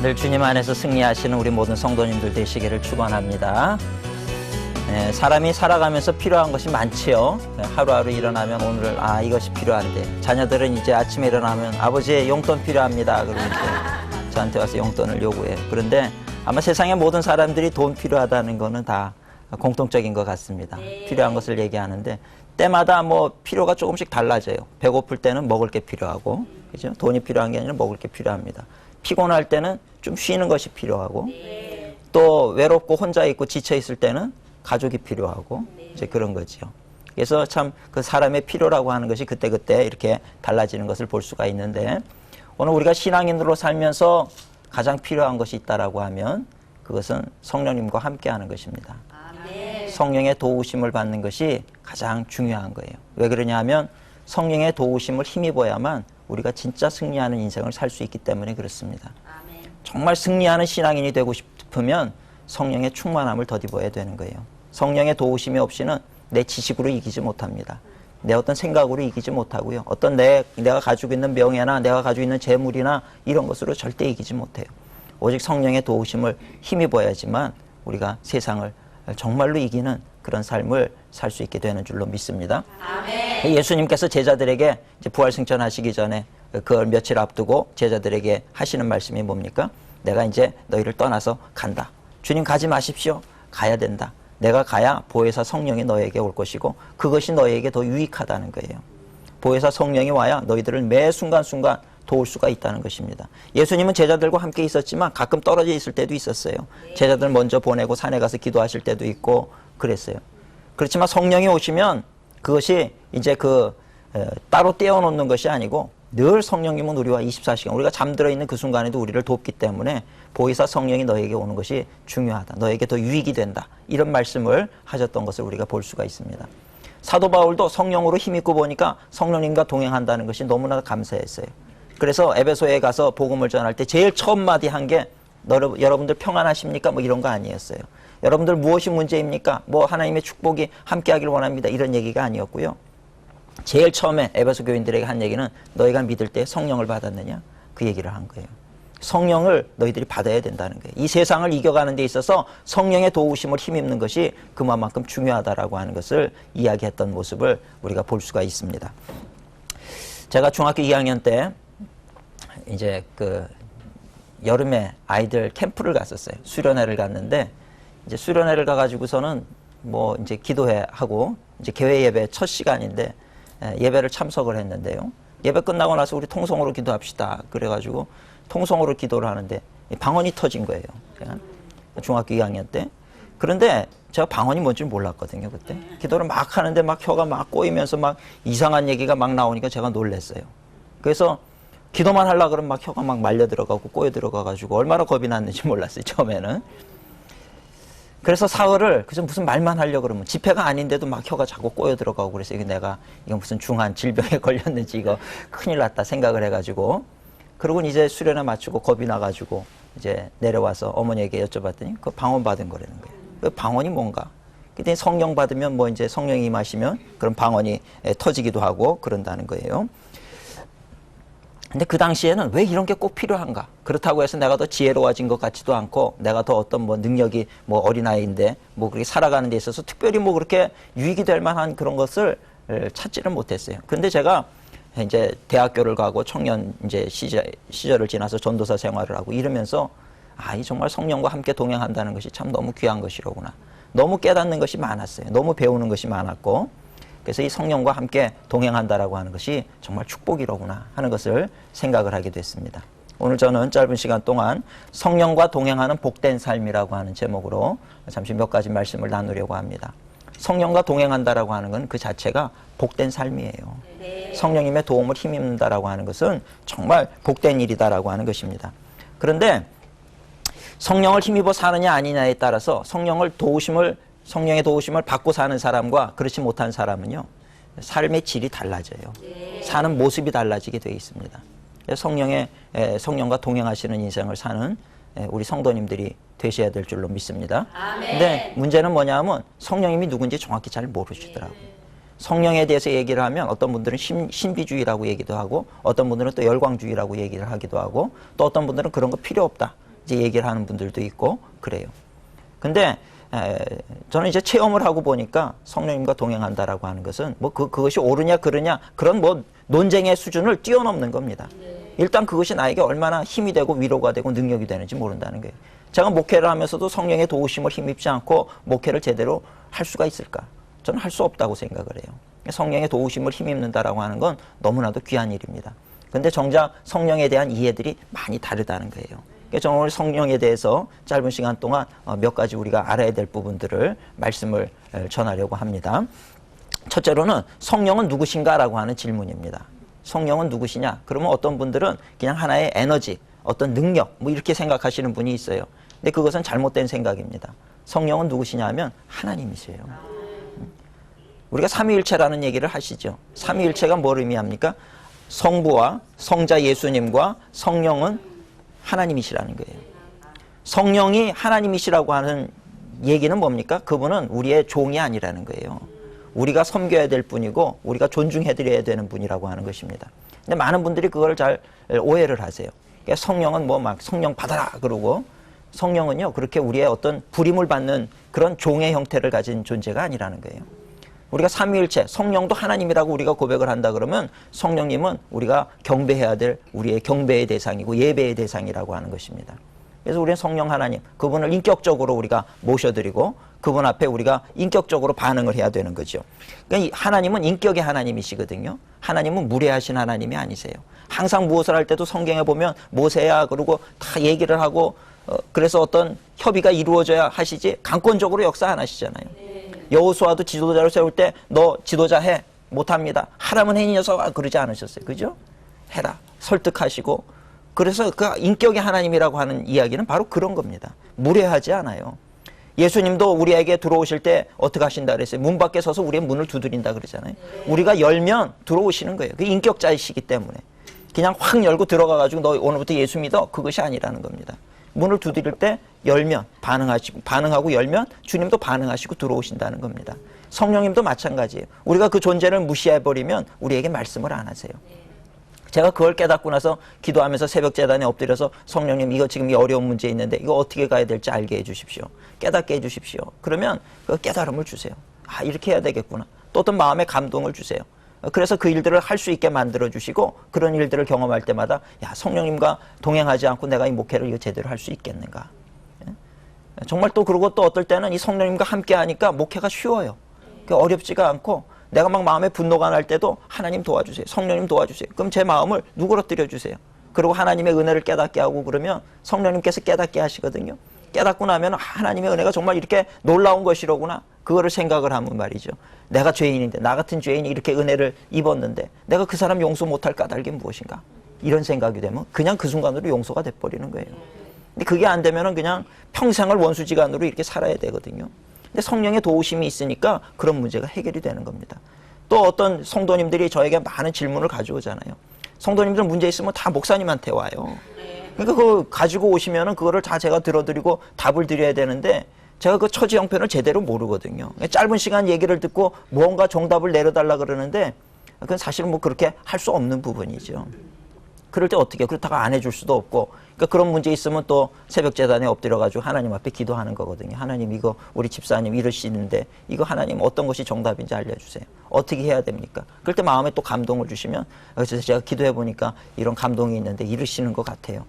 늘 주님 안에서 승리하시는 우리 모든 성도님들 되시기를 축원합니다. 사람이 살아가면서 필요한 것이 많지요. 하루하루 일어나면 오늘 이것이 필요한데, 자녀들은 이제 아침에 일어나면 아버지 용돈 필요합니다. 그러고 이제 저한테 와서 용돈을 요구해요. 그런데 아마 세상의 모든 사람들이 돈 필요하다는 거는 다 공통적인 것 같습니다. 필요한 것을 얘기하는데 때마다 뭐 필요가 조금씩 달라져요. 배고플 때는 먹을 게 필요하고, 그죠? 돈이 필요한 게 아니라 먹을 게 필요합니다. 피곤할 때는 좀 쉬는 것이 필요하고, 또 외롭고 혼자 있고 지쳐 있을 때는 가족이 필요하고, 이제 그런 거죠. 그래서 참 그 사람의 필요라고 하는 것이 그때그때 이렇게 달라지는 것을 볼 수가 있는데, 오늘 우리가 신앙인으로 살면서 가장 필요한 것이 있다라고 하면 그것은 성령님과 함께 하는 것입니다. 성령의 도우심을 받는 것이 가장 중요한 거예요. 왜 그러냐 하면 성령의 도우심을 힘입어야만 우리가 진짜 승리하는 인생을 살 수 있기 때문에 그렇습니다. 정말 승리하는 신앙인이 되고 싶으면 성령의 충만함을 덧입어야 되는 거예요. 성령의 도우심이 없이는 내 지식으로 이기지 못합니다. 내 어떤 생각으로 이기지 못하고요. 어떤 내가 가지고 있는 명예나 내가 가지고 있는 재물이나 이런 것으로 절대 이기지 못해요. 오직 성령의 도우심을 힘입어야지만 우리가 세상을 정말로 이기는 그런 삶을 살 수 있게 되는 줄로 믿습니다. 아멘. 예수님께서 제자들에게 이제 부활승천 하시기 전에 그걸 며칠 앞두고 제자들에게 하시는 말씀이 뭡니까? 내가 이제 너희를 떠나서 간다. 주님 가지 마십시오. 가야 된다. 내가 가야 보혜사 성령이 너에게 올 것이고 그것이 너에게 더 유익하다는 거예요. 보혜사 성령이 와야 너희들을 매 순간순간 도울 수가 있다는 것입니다. 예수님은 제자들과 함께 있었지만 가끔 떨어져 있을 때도 있었어요. 제자들 먼저 보내고 산에 가서 기도하실 때도 있고 그랬어요. 그렇지만 성령이 오시면 그것이 이제 따로 떼어놓는 것이 아니고 늘 성령님은 우리와 24시간 우리가 잠들어 있는 그 순간에도 우리를 돕기 때문에 보혜사 성령이 너에게 오는 것이 중요하다. 너에게 더 유익이 된다. 이런 말씀을 하셨던 것을 우리가 볼 수가 있습니다. 사도 바울도 성령으로 힘입고 보니까 성령님과 동행한다는 것이 너무나 감사했어요. 그래서 에베소에 가서 복음을 전할 때 제일 처음 마디 한 게 여러분들 평안하십니까? 뭐 이런 거 아니었어요. 여러분들 무엇이 문제입니까? 뭐 하나님의 축복이 함께하길 원합니다. 이런 얘기가 아니었고요. 제일 처음에 에베소 교인들에게 한 얘기는 너희가 믿을 때 성령을 받았느냐? 그 얘기를 한 거예요. 성령을 너희들이 받아야 된다는 거예요. 이 세상을 이겨가는 데 있어서 성령의 도우심을 힘입는 것이 그만큼 중요하다라고 하는 것을 이야기했던 모습을 우리가 볼 수가 있습니다. 제가 중학교 2학년 때 이제 여름에 아이들 캠프를 갔었어요. 수련회를 갔는데 이제 수련회를 가가지고서는 뭐 이제 기도회 하고 이제 개회 예배 첫 시간인데 예배를 참석을 했는데요. 예배 끝나고 나서 우리 통성으로 기도합시다. 그래가지고 통성으로 기도를 하는데 방언이 터진 거예요. 중학교 2학년 때. 그런데 제가 방언이 뭔지 몰랐거든요. 그때 기도를 막 하는데 막 혀가 막 꼬이면서 막 이상한 얘기가 막 나오니까 제가 놀랐어요. 그래서 기도만 하려고 그러면 막 혀가 막 말려 들어가고 꼬여 들어가가지고 얼마나 겁이 났는지 몰랐어요. 처음에는. 그래서 사흘을 그저 무슨 말만 하려고 그러면 집회가 아닌데도 막 혀가 자꾸 꼬여 들어가고 그래서 이거 무슨 중한 질병에 걸렸는지 이거 큰일 났다 생각을 해가지고 그러고 이제 수련회 마치고 겁이 나가지고 이제 내려와서 어머니에게 여쭤봤더니 그 방언 받은 거라는 거예요. 그 방언이 뭔가? 그때 성령 받으면 뭐 이제 성령이 임하시면 그런 방언이 터지기도 하고 그런다는 거예요. 근데 그 당시에는 왜 이런 게 꼭 필요한가? 그렇다고 해서 내가 더 지혜로워진 것 같지도 않고 내가 더 어떤 뭐 능력이 뭐 어린아이인데 뭐 그렇게 살아가는 데 있어서 특별히 뭐 그렇게 유익이 될 만한 그런 것을 찾지는 못했어요. 근데 제가 이제 대학교를 가고 청년 이제 시절을 지나서 전도사 생활을 하고 이러면서 이 정말 성령과 함께 동행한다는 것이 참 너무 귀한 것이로구나. 너무 깨닫는 것이 많았어요. 너무 배우는 것이 많았고 그래서 이 성령과 함께 동행한다라고 하는 것이 정말 축복이로구나 하는 것을 생각을 하게 됐습니다. 오늘 저는 짧은 시간 동안 성령과 동행하는 복된 삶이라고 하는 제목으로 잠시 몇 가지 말씀을 나누려고 합니다. 성령과 동행한다라고 하는 건 그 자체가 복된 삶이에요. 성령님의 도움을 힘입는다라고 하는 것은 정말 복된 일이다라고 하는 것입니다. 그런데 성령을 힘입어 사느냐 아니냐에 따라서 성령의 도우심을 받고 사는 사람과 그렇지 못한 사람은요, 삶의 질이 달라져요. 사는 모습이 달라지게 되어 있습니다. 성령과 동행하시는 인생을 사는 우리 성도님들이 되셔야 될 줄로 믿습니다. 근데 문제는 뭐냐 하면 성령님이 누군지 정확히 잘 모르시더라고요. 성령에 대해서 얘기를 하면 어떤 분들은 신비주의라고 얘기도 하고 어떤 분들은 또 열광주의라고 얘기를 하기도 하고 또 어떤 분들은 그런 거 필요 없다. 이제 얘기를 하는 분들도 있고 그래요. 근데 저는 이제 체험을 하고 보니까 성령님과 동행한다라고 하는 것은 뭐 그것이 옳으냐 그르냐 그런 뭐 논쟁의 수준을 뛰어넘는 겁니다. 일단 그것이 나에게 얼마나 힘이 되고 위로가 되고 능력이 되는지 모른다는 거예요. 제가 목회를 하면서도 성령의 도우심을 힘입지 않고 목회를 제대로 할 수가 있을까? 저는 할 수 없다고 생각을 해요. 성령의 도우심을 힘입는다라고 하는 건 너무나도 귀한 일입니다. 근데 정작 성령에 대한 이해들이 많이 다르다는 거예요. 저는 오늘 성령에 대해서 짧은 시간 동안 몇 가지 우리가 알아야 될 부분들을 말씀을 전하려고 합니다. 첫째로는 성령은 누구신가라고 하는 질문입니다. 성령은 누구시냐? 그러면 어떤 분들은 그냥 하나의 에너지, 어떤 능력 뭐 이렇게 생각하시는 분이 있어요. 근데 그것은 잘못된 생각입니다. 성령은 누구시냐 하면 하나님이세요. 우리가 삼위일체라는 얘기를 하시죠. 삼위일체가 뭘 의미합니까? 성부와 성자 예수님과 성령은 하나님이시라는 거예요. 성령이 하나님이시라고 하는 얘기는 뭡니까? 그분은 우리의 종이 아니라는 거예요. 우리가 섬겨야 될 분이고 우리가 존중해드려야 되는 분이라고 하는 것입니다. 근데 많은 분들이 그걸 잘 오해를 하세요. 그러니까 성령은 뭐 막 성령 받아라 그러고, 성령은요 그렇게 우리의 어떤 부림을 받는 그런 종의 형태를 가진 존재가 아니라는 거예요. 우리가 삼위일체, 성령도 하나님이라고 우리가 고백을 한다 그러면 성령님은 우리가 경배해야 될 우리의 경배의 대상이고 예배의 대상이라고 하는 것입니다. 그래서 우리는 성령 하나님, 그분을 인격적으로 우리가 모셔드리고 그분 앞에 우리가 인격적으로 반응을 해야 되는 거죠. 그러니까 하나님은 인격의 하나님이시거든요. 하나님은 무례하신 하나님이 아니세요. 항상 무엇을 할 때도 성경에 보면 모세야 그러고 다 얘기를 하고 그래서 어떤 협의가 이루어져야 하시지 강권적으로 역사 안 하시잖아요. 여호수아도 지도자로 세울 때 너 지도자 해. 못합니다. 하라면 해 이 녀석아 그러지 않으셨어요. 그죠? 해라. 설득하시고. 그래서 그 인격의 하나님이라고 하는 이야기는 바로 그런 겁니다. 무례하지 않아요. 예수님도 우리에게 들어오실 때 어떻게 하신다 그랬어요? 문 밖에 서서 우리의 문을 두드린다 그러잖아요. 우리가 열면 들어오시는 거예요. 그 인격자이시기 때문에. 그냥 확 열고 들어가가지고 너 오늘부터 예수 믿어? 그것이 아니라는 겁니다. 문을 두드릴 때 열면 반응하고 열면 주님도 반응하시고 들어오신다는 겁니다. 성령님도 마찬가지예요. 우리가 그 존재를 무시해버리면 우리에게 말씀을 안 하세요. 제가 그걸 깨닫고 나서 기도하면서 새벽 재단에 엎드려서 성령님 이거 지금 이 어려운 문제 있는데 이거 어떻게 가야 될지 알게 해주십시오. 깨닫게 해주십시오. 그러면 그 깨달음을 주세요. 아 이렇게 해야 되겠구나. 또 어떤 마음의 감동을 주세요. 그래서 그 일들을 할 수 있게 만들어주시고 그런 일들을 경험할 때마다 야 성령님과 동행하지 않고 내가 이 목회를 이거 제대로 할 수 있겠는가. 정말 또 그러고 또 어떨 때는 이 성령님과 함께 하니까 목회가 쉬워요. 어렵지가 않고 내가 막 마음에 분노가 날 때도 하나님 도와주세요. 성령님 도와주세요. 그럼 제 마음을 누그러뜨려 주세요. 그리고 하나님의 은혜를 깨닫게 하고 그러면 성령님께서 깨닫게 하시거든요. 깨닫고 나면 하나님의 은혜가 정말 이렇게 놀라운 것이로구나. 그거를 생각을 하면 말이죠. 내가 죄인인데 나 같은 죄인이 이렇게 은혜를 입었는데 내가 그 사람 용서 못할 까닭이 무엇인가. 이런 생각이 되면 그냥 그 순간으로 용서가 돼버리는 거예요. 근데 그게 안 되면 그냥 평생을 원수지간으로 이렇게 살아야 되거든요. 근데 성령의 도우심이 있으니까 그런 문제가 해결이 되는 겁니다. 또 어떤 성도님들이 저에게 많은 질문을 가져오잖아요. 성도님들 문제 있으면 다 목사님한테 와요. 그러니까 그거 가지고 오시면은 그거를 다 제가 들어드리고 답을 드려야 되는데 제가 그 처지 형편을 제대로 모르거든요. 짧은 시간 얘기를 듣고 뭔가 정답을 내려달라 그러는데 그건 사실은 뭐 그렇게 할 수 없는 부분이죠. 그럴 때 어떻게 그렇다가 안 해줄 수도 없고 그러니까 그런 문제 있으면 또 새벽 재단에 엎드려가지고 하나님 앞에 기도하는 거거든요. 하나님 이거 우리 집사님 이러시는데 이거 하나님 어떤 것이 정답인지 알려주세요. 어떻게 해야 됩니까? 그럴 때 마음에 또 감동을 주시면 그래서 제가 기도해 보니까 이런 감동이 있는데 이러시는 것 같아요.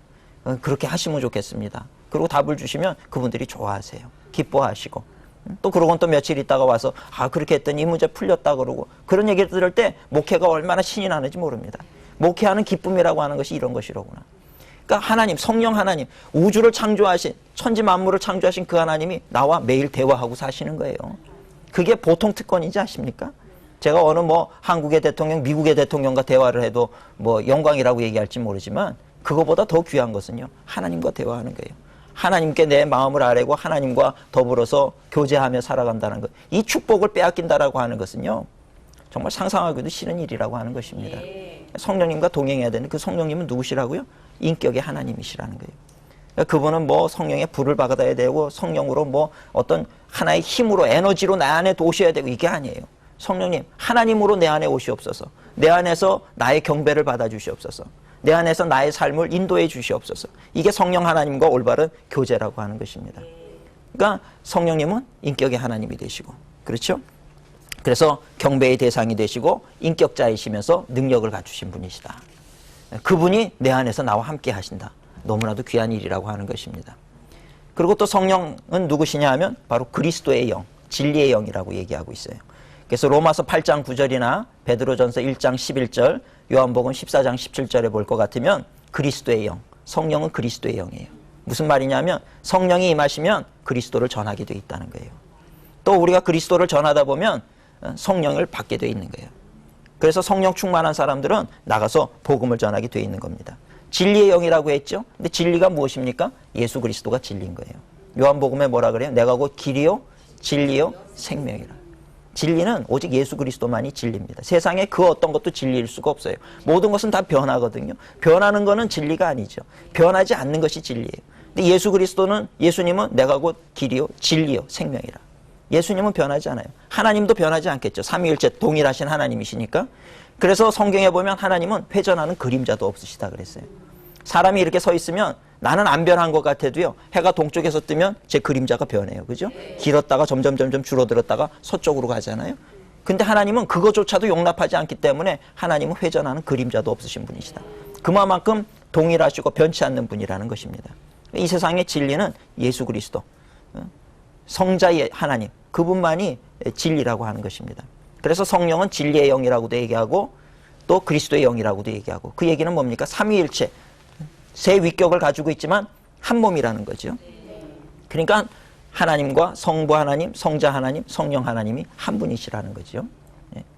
그렇게 하시면 좋겠습니다. 그리고 답을 주시면 그분들이 좋아하세요. 기뻐하시고 또 그러고는 또 며칠 있다가 와서 아 그렇게 했더니 이 문제 풀렸다 그러고 그런 얘기를 들을 때 목회가 얼마나 신이 나는지 모릅니다. 목회하는 기쁨이라고 하는 것이 이런 것이로구나. 그러니까 하나님, 성령 하나님, 우주를 창조하신 천지 만물을 창조하신 그 하나님이 나와 매일 대화하고 사시는 거예요. 그게 보통 특권인지 아십니까? 제가 어느 뭐 한국의 대통령, 미국의 대통령과 대화를 해도 뭐 영광이라고 얘기할지 모르지만 그거보다 더 귀한 것은요. 하나님과 대화하는 거예요. 하나님께 내 마음을 아뢰고 하나님과 더불어서 교제하며 살아간다는 것. 이 축복을 빼앗긴다라고 하는 것은요. 정말 상상하기도 싫은 일이라고 하는 것입니다. 성령님과 동행해야 되는 그 성령님은 누구시라고요? 인격의 하나님이시라는 거예요. 그러니까 그분은 뭐 성령의 불을 받아야 되고 성령으로 뭐 어떤 하나의 힘으로 에너지로 내 안에 오셔야 되고 이게 아니에요. 성령님 하나님으로 내 안에 오시옵소서. 내 안에서 나의 경배를 받아 주시옵소서. 내 안에서 나의 삶을 인도해 주시옵소서. 이게 성령 하나님과 올바른 교제라고 하는 것입니다. 그러니까 성령님은 인격의 하나님이 되시고, 그렇죠? 그래서 경배의 대상이 되시고 인격자이시면서 능력을 갖추신 분이시다. 그분이 내 안에서 나와 함께 하신다. 너무나도 귀한 일이라고 하는 것입니다. 그리고 또 성령은 누구시냐 하면 바로 그리스도의 영, 진리의 영이라고 얘기하고 있어요. 그래서 로마서 8장 9절이나 베드로전서 1장 11절, 요한복음 14장 17절에 볼 것 같으면 그리스도의 영, 성령은 그리스도의 영이에요. 무슨 말이냐면 성령이 임하시면 그리스도를 전하게 돼 있다는 거예요. 또 우리가 그리스도를 전하다 보면 성령을 받게 돼 있는 거예요. 그래서 성령 충만한 사람들은 나가서 복음을 전하게 돼 있는 겁니다. 진리의 영이라고 했죠. 근데 진리가 무엇입니까? 예수 그리스도가 진리인 거예요. 요한복음에 뭐라 그래요? 내가 곧 길이요 진리요 생명이라. 진리는 오직 예수 그리스도만이 진리입니다. 세상에 그 어떤 것도 진리일 수가 없어요. 모든 것은 다 변하거든요. 변하는 것은 진리가 아니죠. 변하지 않는 것이 진리예요. 근데 예수 그리스도는, 예수님은 내가 곧 길이요 진리요 생명이라. 예수님은 변하지 않아요. 하나님도 변하지 않겠죠. 삼위일체 동일하신 하나님이시니까. 그래서 성경에 보면 하나님은 회전하는 그림자도 없으시다 그랬어요. 사람이 이렇게 서 있으면 나는 안 변한 것 같아도요, 해가 동쪽에서 뜨면 제 그림자가 변해요. 그죠? 길었다가 점점 줄어들었다가 서쪽으로 가잖아요. 근데 하나님은 그거조차도 용납하지 않기 때문에 하나님은 회전하는 그림자도 없으신 분이시다. 그만큼 동일하시고 변치 않는 분이라는 것입니다. 이 세상의 진리는 예수 그리스도, 성자의 하나님, 그분만이 진리라고 하는 것입니다. 그래서 성령은 진리의 영이라고도 얘기하고 또 그리스도의 영이라고도 얘기하고, 그 얘기는 뭡니까? 삼위일체, 세 위격을 가지고 있지만 한 몸이라는 거죠. 그러니까 하나님과 성부 하나님, 성자 하나님, 성령 하나님이 한 분이시라는 거죠.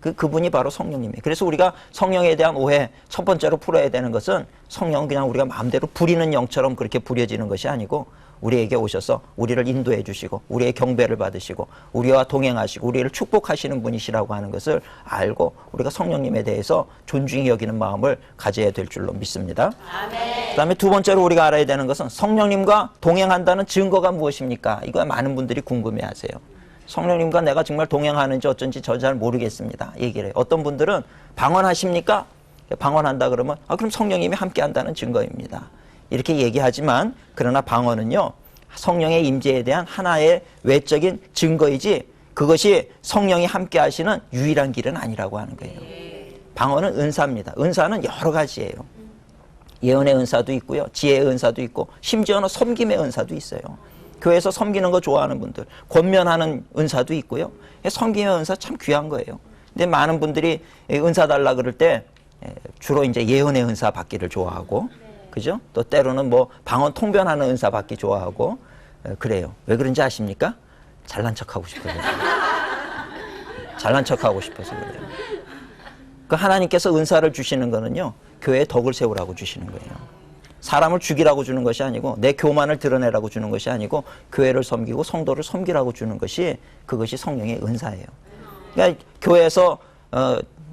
그분이 바로 성령님이에요. 그래서 우리가 성령에 대한 오해, 첫 번째로 풀어야 되는 것은 성령은 그냥 우리가 마음대로 부리는 영처럼 그렇게 부려지는 것이 아니고 우리에게 오셔서 우리를 인도해 주시고 우리의 경배를 받으시고 우리와 동행하시고 우리를 축복하시는 분이시라고 하는 것을 알고 우리가 성령님에 대해서 존중히 여기는 마음을 가져야 될 줄로 믿습니다. 아멘. 그다음에 두 번째로 우리가 알아야 되는 것은 성령님과 동행한다는 증거가 무엇입니까? 이거 많은 분들이 궁금해하세요. 성령님과 내가 정말 동행하는지 어쩐지 저 잘 모르겠습니다. 얘기를 해요. 어떤 분들은 방언하십니까? 방언한다 그러면 그럼 성령님이 함께한다는 증거입니다. 이렇게 얘기하지만 그러나 방언은요, 성령의 임재에 대한 하나의 외적인 증거이지 그것이 성령이 함께 하시는 유일한 길은 아니라고 하는 거예요. 방언은 은사입니다. 은사는 여러 가지예요. 예언의 은사도 있고요, 지혜의 은사도 있고 심지어는 섬김의 은사도 있어요. 교회에서 섬기는 거 좋아하는 분들, 권면하는 은사도 있고요. 섬김의 은사 참 귀한 거예요. 근데 많은 분들이 은사 달라 그럴 때 주로 이제 예언의 은사 받기를 좋아하고, 그죠? 또 때로는 뭐 방언 통변하는 은사 받기 좋아하고 그래요. 왜 그런지 아십니까? 잘난 척하고 싶어서. 잘난 척하고 싶어서 그래요. 그 하나님께서 은사를 주시는 거는요, 교회에 덕을 세우라고 주시는 거예요. 사람을 죽이라고 주는 것이 아니고 내 교만을 드러내라고 주는 것이 아니고 교회를 섬기고 성도를 섬기라고 주는 것이, 그것이 성령의 은사예요. 그러니까 교회에서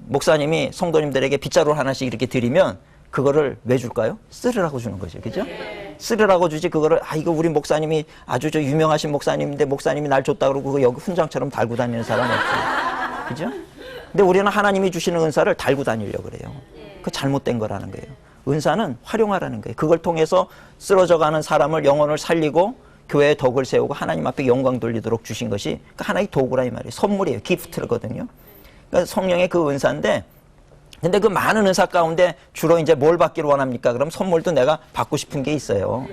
목사님이 성도님들에게 빗자루 하나씩 이렇게 드리면 그거를 왜 줄까요? 쓰르라고 주는 거죠. 그죠? 쓰르라고 주지 그거를 이거 우리 목사님이 아주 저 유명하신 목사님인데 목사님이 날 줬다 그러고 그거 여기 훈장처럼 달고 다니는 사람 없죠. 그죠? 근데 우리는 하나님이 주시는 은사를 달고 다니려고 그래요. 그거 잘못된 거라는 거예요. 은사는 활용하라는 거예요. 그걸 통해서 쓰러져가는 사람을, 영혼을 살리고 교회에 덕을 세우고 하나님 앞에 영광 돌리도록 주신 것이 하나의 도구라 이 말이에요. 선물이에요. 기프트거든요. 그러니까 성령의 그 은사인데, 근데 그 많은 은사 가운데 주로 이제 뭘 받기를 원합니까? 그럼 선물도 내가 받고 싶은 게 있어요.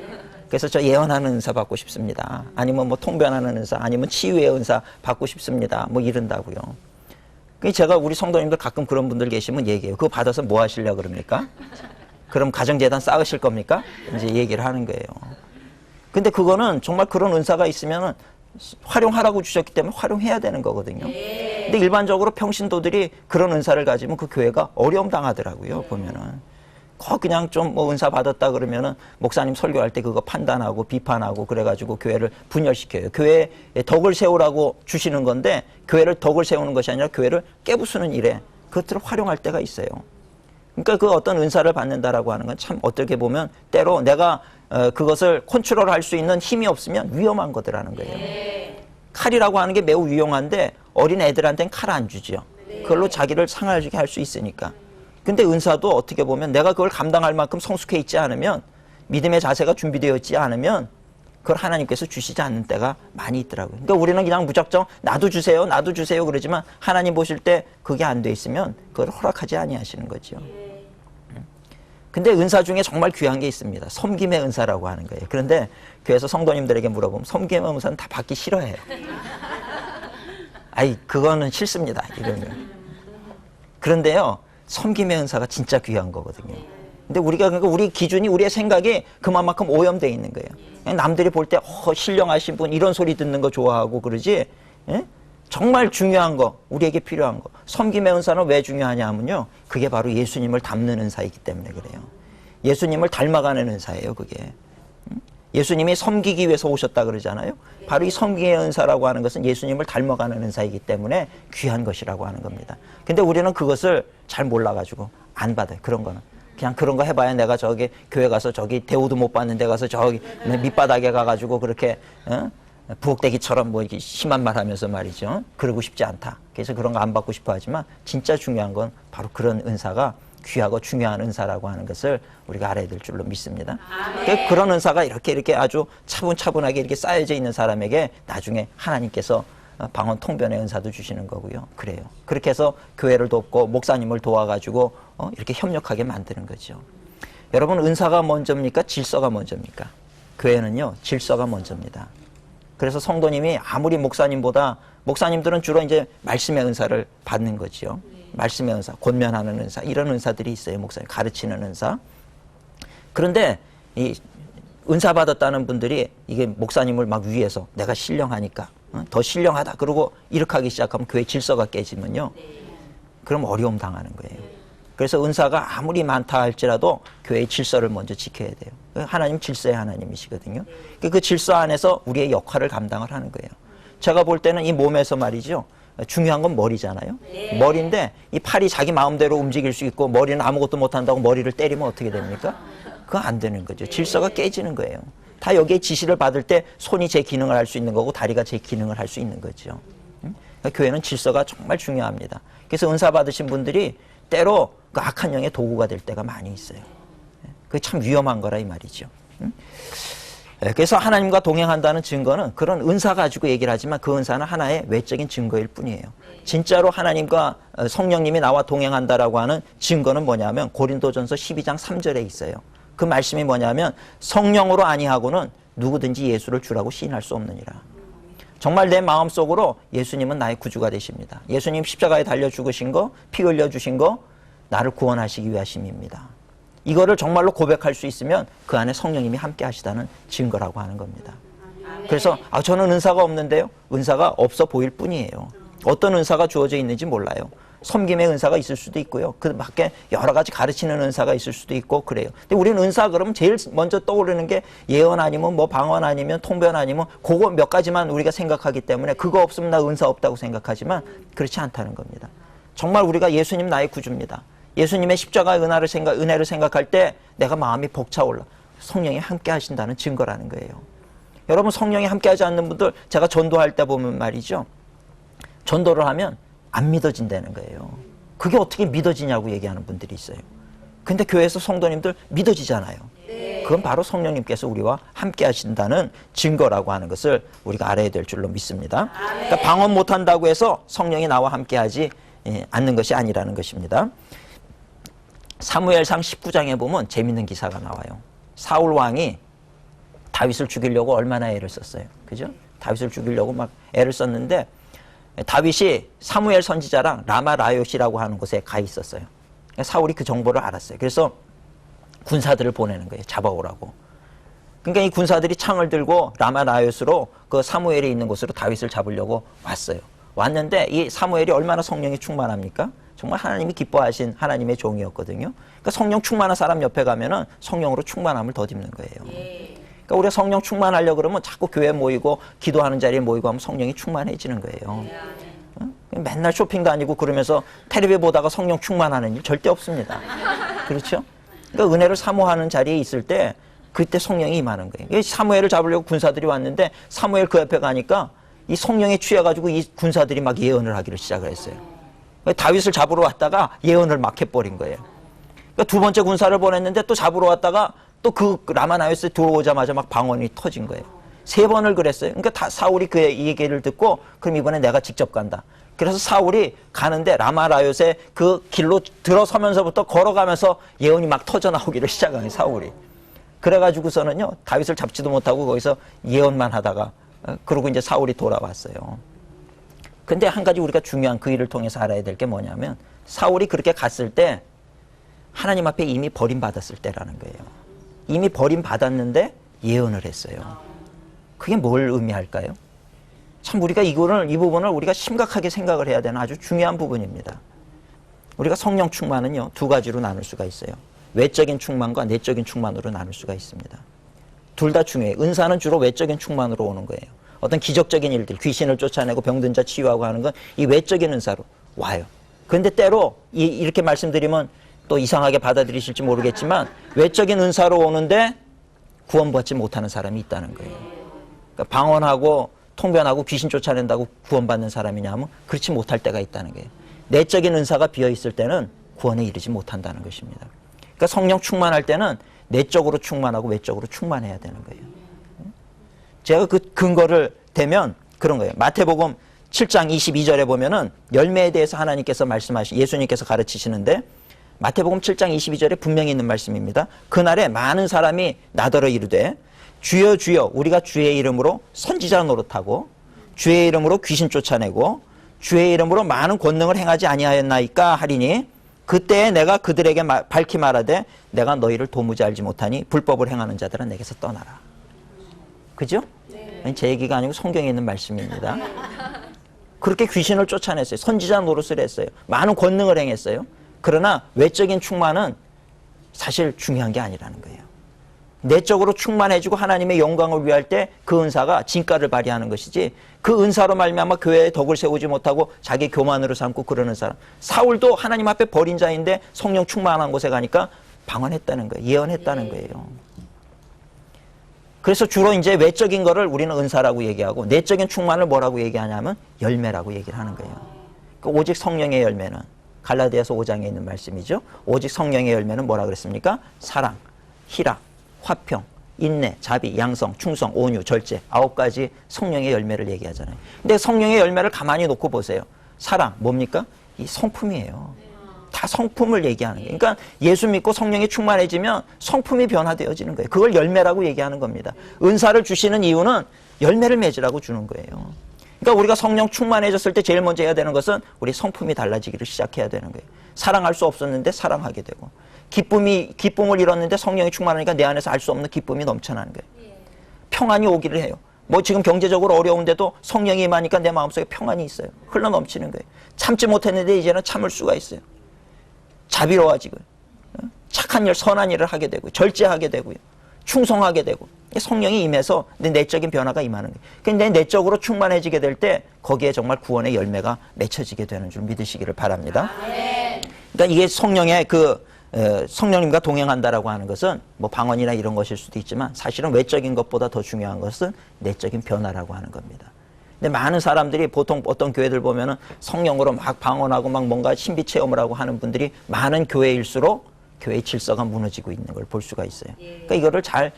그래서 저 예언하는 은사 받고 싶습니다. 아니면 뭐 통변하는 은사, 아니면 치유의 은사 받고 싶습니다. 뭐 이런다고요. 제가 우리 성도님들 가끔 그런 분들 계시면 얘기해요. 그거 받아서 뭐 하시려고 그럽니까? 그럼 가정재단 쌓으실 겁니까? 이제 얘기를 하는 거예요. 근데 그거는 정말 그런 은사가 있으면은 활용하라고 주셨기 때문에 활용해야 되는 거거든요. 근데 일반적으로 평신도들이 그런 은사를 가지면 그 교회가 어려움 당하더라고요. 보면은 그냥 좀 뭐 은사 받았다 그러면은 목사님 설교할 때 그거 판단하고 비판하고 그래가지고 교회를 분열시켜요. 교회에 덕을 세우라고 주시는 건데 교회를 덕을 세우는 것이 아니라 교회를 깨부수는 일에 그것들을 활용할 때가 있어요. 그러니까 그 어떤 은사를 받는다라고 하는 건 참 어떻게 보면 때로 내가 그것을 컨트롤할 수 있는 힘이 없으면 위험한 거더라는 거예요. 칼이라고 하는 게 매우 유용한데 어린 애들한테는 칼 안 주죠. 그걸로 자기를 상하게 할 수 있으니까. 근데 은사도 어떻게 보면 내가 그걸 감당할 만큼 성숙해 있지 않으면, 믿음의 자세가 준비되어 있지 않으면 그걸 하나님께서 주시지 않는 때가 많이 있더라고요. 그러니까 우리는 그냥 무작정 나도 주세요, 나도 주세요 그러지만 하나님 보실 때 그게 안 돼 있으면 그걸 허락하지 아니하시는 거죠. 근데 은사 중에 정말 귀한 게 있습니다. 섬김의 은사라고 하는 거예요. 그런데 교회에서 성도님들에게 물어보면 섬김의 은사는 다 받기 싫어해요. 아이, 그거는 싫습니다, 이러면. 그런데요, 섬김의 은사가 진짜 귀한 거거든요. 근데 우리가, 그러니까 우리 기준이, 우리의 생각이 그만큼 오염되어 있는 거예요. 그냥 남들이 볼 때, 신령하신 분, 이런 소리 듣는 거 좋아하고 그러지, 예? 정말 중요한 거, 우리에게 필요한 거. 섬김의 은사는 왜 중요하냐 하면요, 그게 바로 예수님을 닮는 은사이기 때문에 그래요. 예수님을 닮아가는 은사예요, 그게. 예수님이 섬기기 위해서 오셨다 그러잖아요. 바로 이 섬김의 은사라고 하는 것은 예수님을 닮아가는 은사이기 때문에 귀한 것이라고 하는 겁니다. 근데 우리는 그것을 잘 몰라가지고 안 받아요, 그런 거는. 그냥 그런 거 해봐야 내가 저기 교회 가서 저기 대우도 못 받는 데 가서 저기 밑바닥에 가가지고 그렇게 부엌대기처럼 뭐 이렇게 심한 말 하면서 말이죠. 그러고 싶지 않다. 그래서 그런 거 안 받고 싶어 하지만 진짜 중요한 건 바로 그런 은사가 귀하고 중요한 은사라고 하는 것을 우리가 알아야 될 줄로 믿습니다. 그러니까 그런 은사가 이렇게 아주 차분차분하게 이렇게 쌓여져 있는 사람에게 나중에 하나님께서 방언 통변의 은사도 주시는 거고요. 그래요. 그렇게 해서 교회를 돕고 목사님을 도와가지고 이렇게 협력하게 만드는 거죠. 여러분, 은사가 먼저입니까? 질서가 먼저입니까? 교회는요, 질서가 먼저입니다. 그래서 성도님이 아무리 목사님들은 주로 이제 말씀의 은사를 받는 거죠. 말씀의 은사, 권면하는 은사, 이런 은사들이 있어요. 목사님 가르치는 은사. 그런데 이 은사 받았다는 분들이 이게 목사님을 막 위해서 내가 신령하니까 더 신령하다 그러고 이렇게 하기 시작하면 교회 질서가 깨지면요, 그럼 어려움 당하는 거예요. 그래서 은사가 아무리 많다 할지라도 교회의 질서를 먼저 지켜야 돼요. 하나님 질서의 하나님이시거든요. 그 질서 안에서 우리의 역할을 감당을 하는 거예요. 제가 볼 때는 이 몸에서 말이죠, 중요한 건 머리잖아요. 머리인데 이 팔이 자기 마음대로 움직일 수 있고 머리는 아무것도 못한다고 머리를 때리면 어떻게 됩니까? 그거 안 되는 거죠. 질서가 깨지는 거예요. 다 여기에 지시를 받을 때 손이 제 기능을 할 수 있는 거고 다리가 제 기능을 할 수 있는 거죠. 그러니까 교회는 질서가 정말 중요합니다. 그래서 은사 받으신 분들이 때로 그 악한 영의 도구가 될 때가 많이 있어요. 그게 참 위험한 거라 이 말이죠. 그래서 하나님과 동행한다는 증거는 그런 은사 가지고 얘기를 하지만 그 은사는 하나의 외적인 증거일 뿐이에요. 진짜로 하나님과 성령님이 나와 동행한다라고 하는 증거는 뭐냐면 고린도전서 12장 3절에 있어요. 그 말씀이 뭐냐면 성령으로 아니하고는 누구든지 예수를 주라고 시인할 수 없느니라. 정말 내 마음속으로 예수님은 나의 구주가 되십니다. 예수님 십자가에 달려 죽으신 거, 피 흘려 주신 거 나를 구원하시기 위하심입니다. 이거를 정말로 고백할 수 있으면 그 안에 성령님이 함께 하시다는 증거라고 하는 겁니다. 그래서 저는 은사가 없는데요. 은사가 없어 보일 뿐이에요. 어떤 은사가 주어져 있는지 몰라요. 섬김의 은사가 있을 수도 있고요. 그 밖에 여러 가지 가르치는 은사가 있을 수도 있고 그래요. 근데 우리는 은사 그러면 제일 먼저 떠오르는 게 예언 아니면 뭐 방언 아니면 통변 아니면 그거 몇 가지만 우리가 생각하기 때문에 그거 없으면 나 은사 없다고 생각하지만 그렇지 않다는 겁니다. 정말 우리가 예수님 나의 구주입니다. 예수님의 십자가의 은혜를 생각할 때 내가 마음이 벅차올라. 성령이 함께 하신다는 증거라는 거예요. 여러분, 성령이 함께 하지 않는 분들, 제가 전도할 때 보면 말이죠, 전도를 하면 안 믿어진다는 거예요. 그게 어떻게 믿어지냐고 얘기하는 분들이 있어요. 근데 교회에서 성도님들 믿어지잖아요. 그건 바로 성령님께서 우리와 함께 하신다는 증거라고 하는 것을 우리가 알아야 될 줄로 믿습니다. 그러니까 방언 못한다고 해서 성령이 나와 함께 하지 않는 것이 아니라는 것입니다. 사무엘상 19장에 보면 재밌는 기사가 나와요. 사울 왕이 다윗을 죽이려고 얼마나 애를 썼어요. 그죠? 다윗을 죽이려고 막 애를 썼는데 다윗이 사무엘 선지자랑 라마라요시라고 하는 곳에 가 있었어요. 사울이 그 정보를 알았어요. 그래서 군사들을 보내는 거예요. 잡아오라고. 그러니까 이 군사들이 창을 들고 라마라요스로 그 사무엘이 있는 곳으로 다윗을 잡으려고 왔어요. 왔는데 이 사무엘이 얼마나 성령이 충만합니까? 정말 하나님이 기뻐하신 하나님의 종이었거든요. 그러니까 성령 충만한 사람 옆에 가면은 성령으로 충만함을 덧입는 거예요. 그러니까 우리가 성령 충만하려고 그러면 자꾸 교회 모이고 기도하는 자리에 모이고 하면 성령이 충만해지는 거예요. 맨날 쇼핑 다니고 그러면서 텔레비 보다가 성령 충만하는 일 절대 없습니다. 그렇죠? 그러니까 은혜를 사모하는 자리에 있을 때 그때 성령이 임하는 거예요. 사무엘을 잡으려고 군사들이 왔는데 사무엘 그 옆에 가니까 이 성령에 취해가지고 이 군사들이 막 예언을 하기를 시작을 했어요. 다윗을 잡으러 왔다가 예언을 막 해버린 거예요. 그러니까 두 번째 군사를 보냈는데 또 잡으러 왔다가 또 그 라마나요스에 들어오자마자 막 방언이 터진 거예요. 세 번을 그랬어요. 그러니까 다 사울이 그 얘기를 듣고 그럼 이번에 내가 직접 간다. 그래서 사울이 가는데 라마라요스의 그 길로 들어서면서부터 걸어가면서 예언이 막 터져 나오기를 시작한 거예요, 사울이. 그래가지고서는요, 다윗을 잡지도 못하고 거기서 예언만 하다가, 그러고 이제 사울이 돌아왔어요. 근데 한 가지 우리가 중요한 그 일을 통해서 알아야 될 게 뭐냐면, 사울이 그렇게 갔을 때, 하나님 앞에 이미 버림받았을 때라는 거예요. 이미 버림받았는데 예언을 했어요. 그게 뭘 의미할까요? 참 우리가 이 부분을 우리가 심각하게 생각을 해야 되는 아주 중요한 부분입니다. 우리가 성령 충만은요, 두 가지로 나눌 수가 있어요. 외적인 충만과 내적인 충만으로 나눌 수가 있습니다. 둘 다 중요해요. 은사는 주로 외적인 충만으로 오는 거예요. 어떤 기적적인 일들, 귀신을 쫓아내고 병든 자 치유하고 하는 건 이 외적인 은사로 와요. 그런데 때로 이렇게 말씀드리면 또 이상하게 받아들이실지 모르겠지만 외적인 은사로 오는데 구원받지 못하는 사람이 있다는 거예요. 그러니까 방언하고 통변하고 귀신 쫓아낸다고 구원받는 사람이냐면 그렇지 못할 때가 있다는 거예요. 내적인 은사가 비어있을 때는 구원에 이르지 못한다는 것입니다. 그러니까 성령 충만할 때는 내적으로 충만하고 외적으로 충만해야 되는 거예요. 제가 그 근거를 대면 그런 거예요. 마태복음 7장 22절에 보면은 열매에 대해서 하나님께서 예수님께서 가르치시는데 마태복음 7장 22절에 분명히 있는 말씀입니다. 그날에 많은 사람이 나더러 이르되 주여 주여 우리가 주의 이름으로 선지자 노릇하고 주의 이름으로 귀신 쫓아내고 주의 이름으로 많은 권능을 행하지 아니하였나이까 하리니 그때에 내가 그들에게 밝히 말하되 내가 너희를 도무지 알지 못하니 불법을 행하는 자들은 내게서 떠나라. 그죠? 네. 제 얘기가 아니고 성경에 있는 말씀입니다. 그렇게 귀신을 쫓아냈어요. 선지자 노릇을 했어요. 많은 권능을 행했어요. 그러나 외적인 충만은 사실 중요한 게 아니라는 거예요. 내적으로 충만해지고 하나님의 영광을 위할 때 그 은사가 진가를 발휘하는 것이지 그 은사로 말미암아 교회에 덕을 세우지 못하고 자기 교만으로 삼고 그러는 사람. 사울도 하나님 앞에 버린 자인데 성령 충만한 곳에 가니까 방언했다는 거예요. 예언했다는 거예요. 그래서 주로 이제 외적인 거를 우리는 은사라고 얘기하고 내적인 충만을 뭐라고 얘기하냐면 열매라고 얘기를 하는 거예요. 그러니까 오직 성령의 열매는 갈라디아서 5장에 있는 말씀이죠. 오직 성령의 열매는 뭐라 그랬습니까? 사랑, 희락, 화평, 인내, 자비, 양성, 충성, 온유, 절제 9가지 성령의 열매를 얘기하잖아요. 근데 성령의 열매를 가만히 놓고 보세요. 사랑 뭡니까? 이 성품이에요. 다 성품을 얘기하는 거예요. 그러니까 예수 믿고 성령이 충만해지면 성품이 변화되어지는 거예요. 그걸 열매라고 얘기하는 겁니다. 은사를 주시는 이유는 열매를 맺으라고 주는 거예요. 그러니까 우리가 성령 충만해졌을 때 제일 먼저 해야 되는 것은 우리 성품이 달라지기를 시작해야 되는 거예요. 사랑할 수 없었는데 사랑하게 되고 기쁨을 잃었는데 성령이 충만하니까 내 안에서 알 수 없는 기쁨이 넘쳐나는 거예요. 평안이 오기를 해요. 뭐 지금 경제적으로 어려운데도 성령이 임하니까 내 마음속에 평안이 있어요. 흘러 넘치는 거예요. 참지 못했는데 이제는 참을 수가 있어요. 자비로워지고요. 착한 일, 선한 일을 하게 되고요. 절제하게 되고요. 충성하게 되고 성령이 임해서 내 내적인 변화가 임하는 거예요. 근데 내적으로 충만해지게 될 때 거기에 정말 구원의 열매가 맺혀지게 되는 줄 믿으시기를 바랍니다. 그러니까 이게 성령의 성령님과 동행한다라고 하는 것은 뭐 방언이나 이런 것일 수도 있지만 사실은 외적인 것보다 더 중요한 것은 내적인 변화라고 하는 겁니다. 근데 많은 사람들이 보통 어떤 교회들 보면은 성령으로 막 방언하고 막 뭔가 신비 체험을 하고 하는 분들이 많은 교회일수록 교회의 질서가 무너지고 있는 걸 볼 수가 있어요. 그러니까 이거를 잘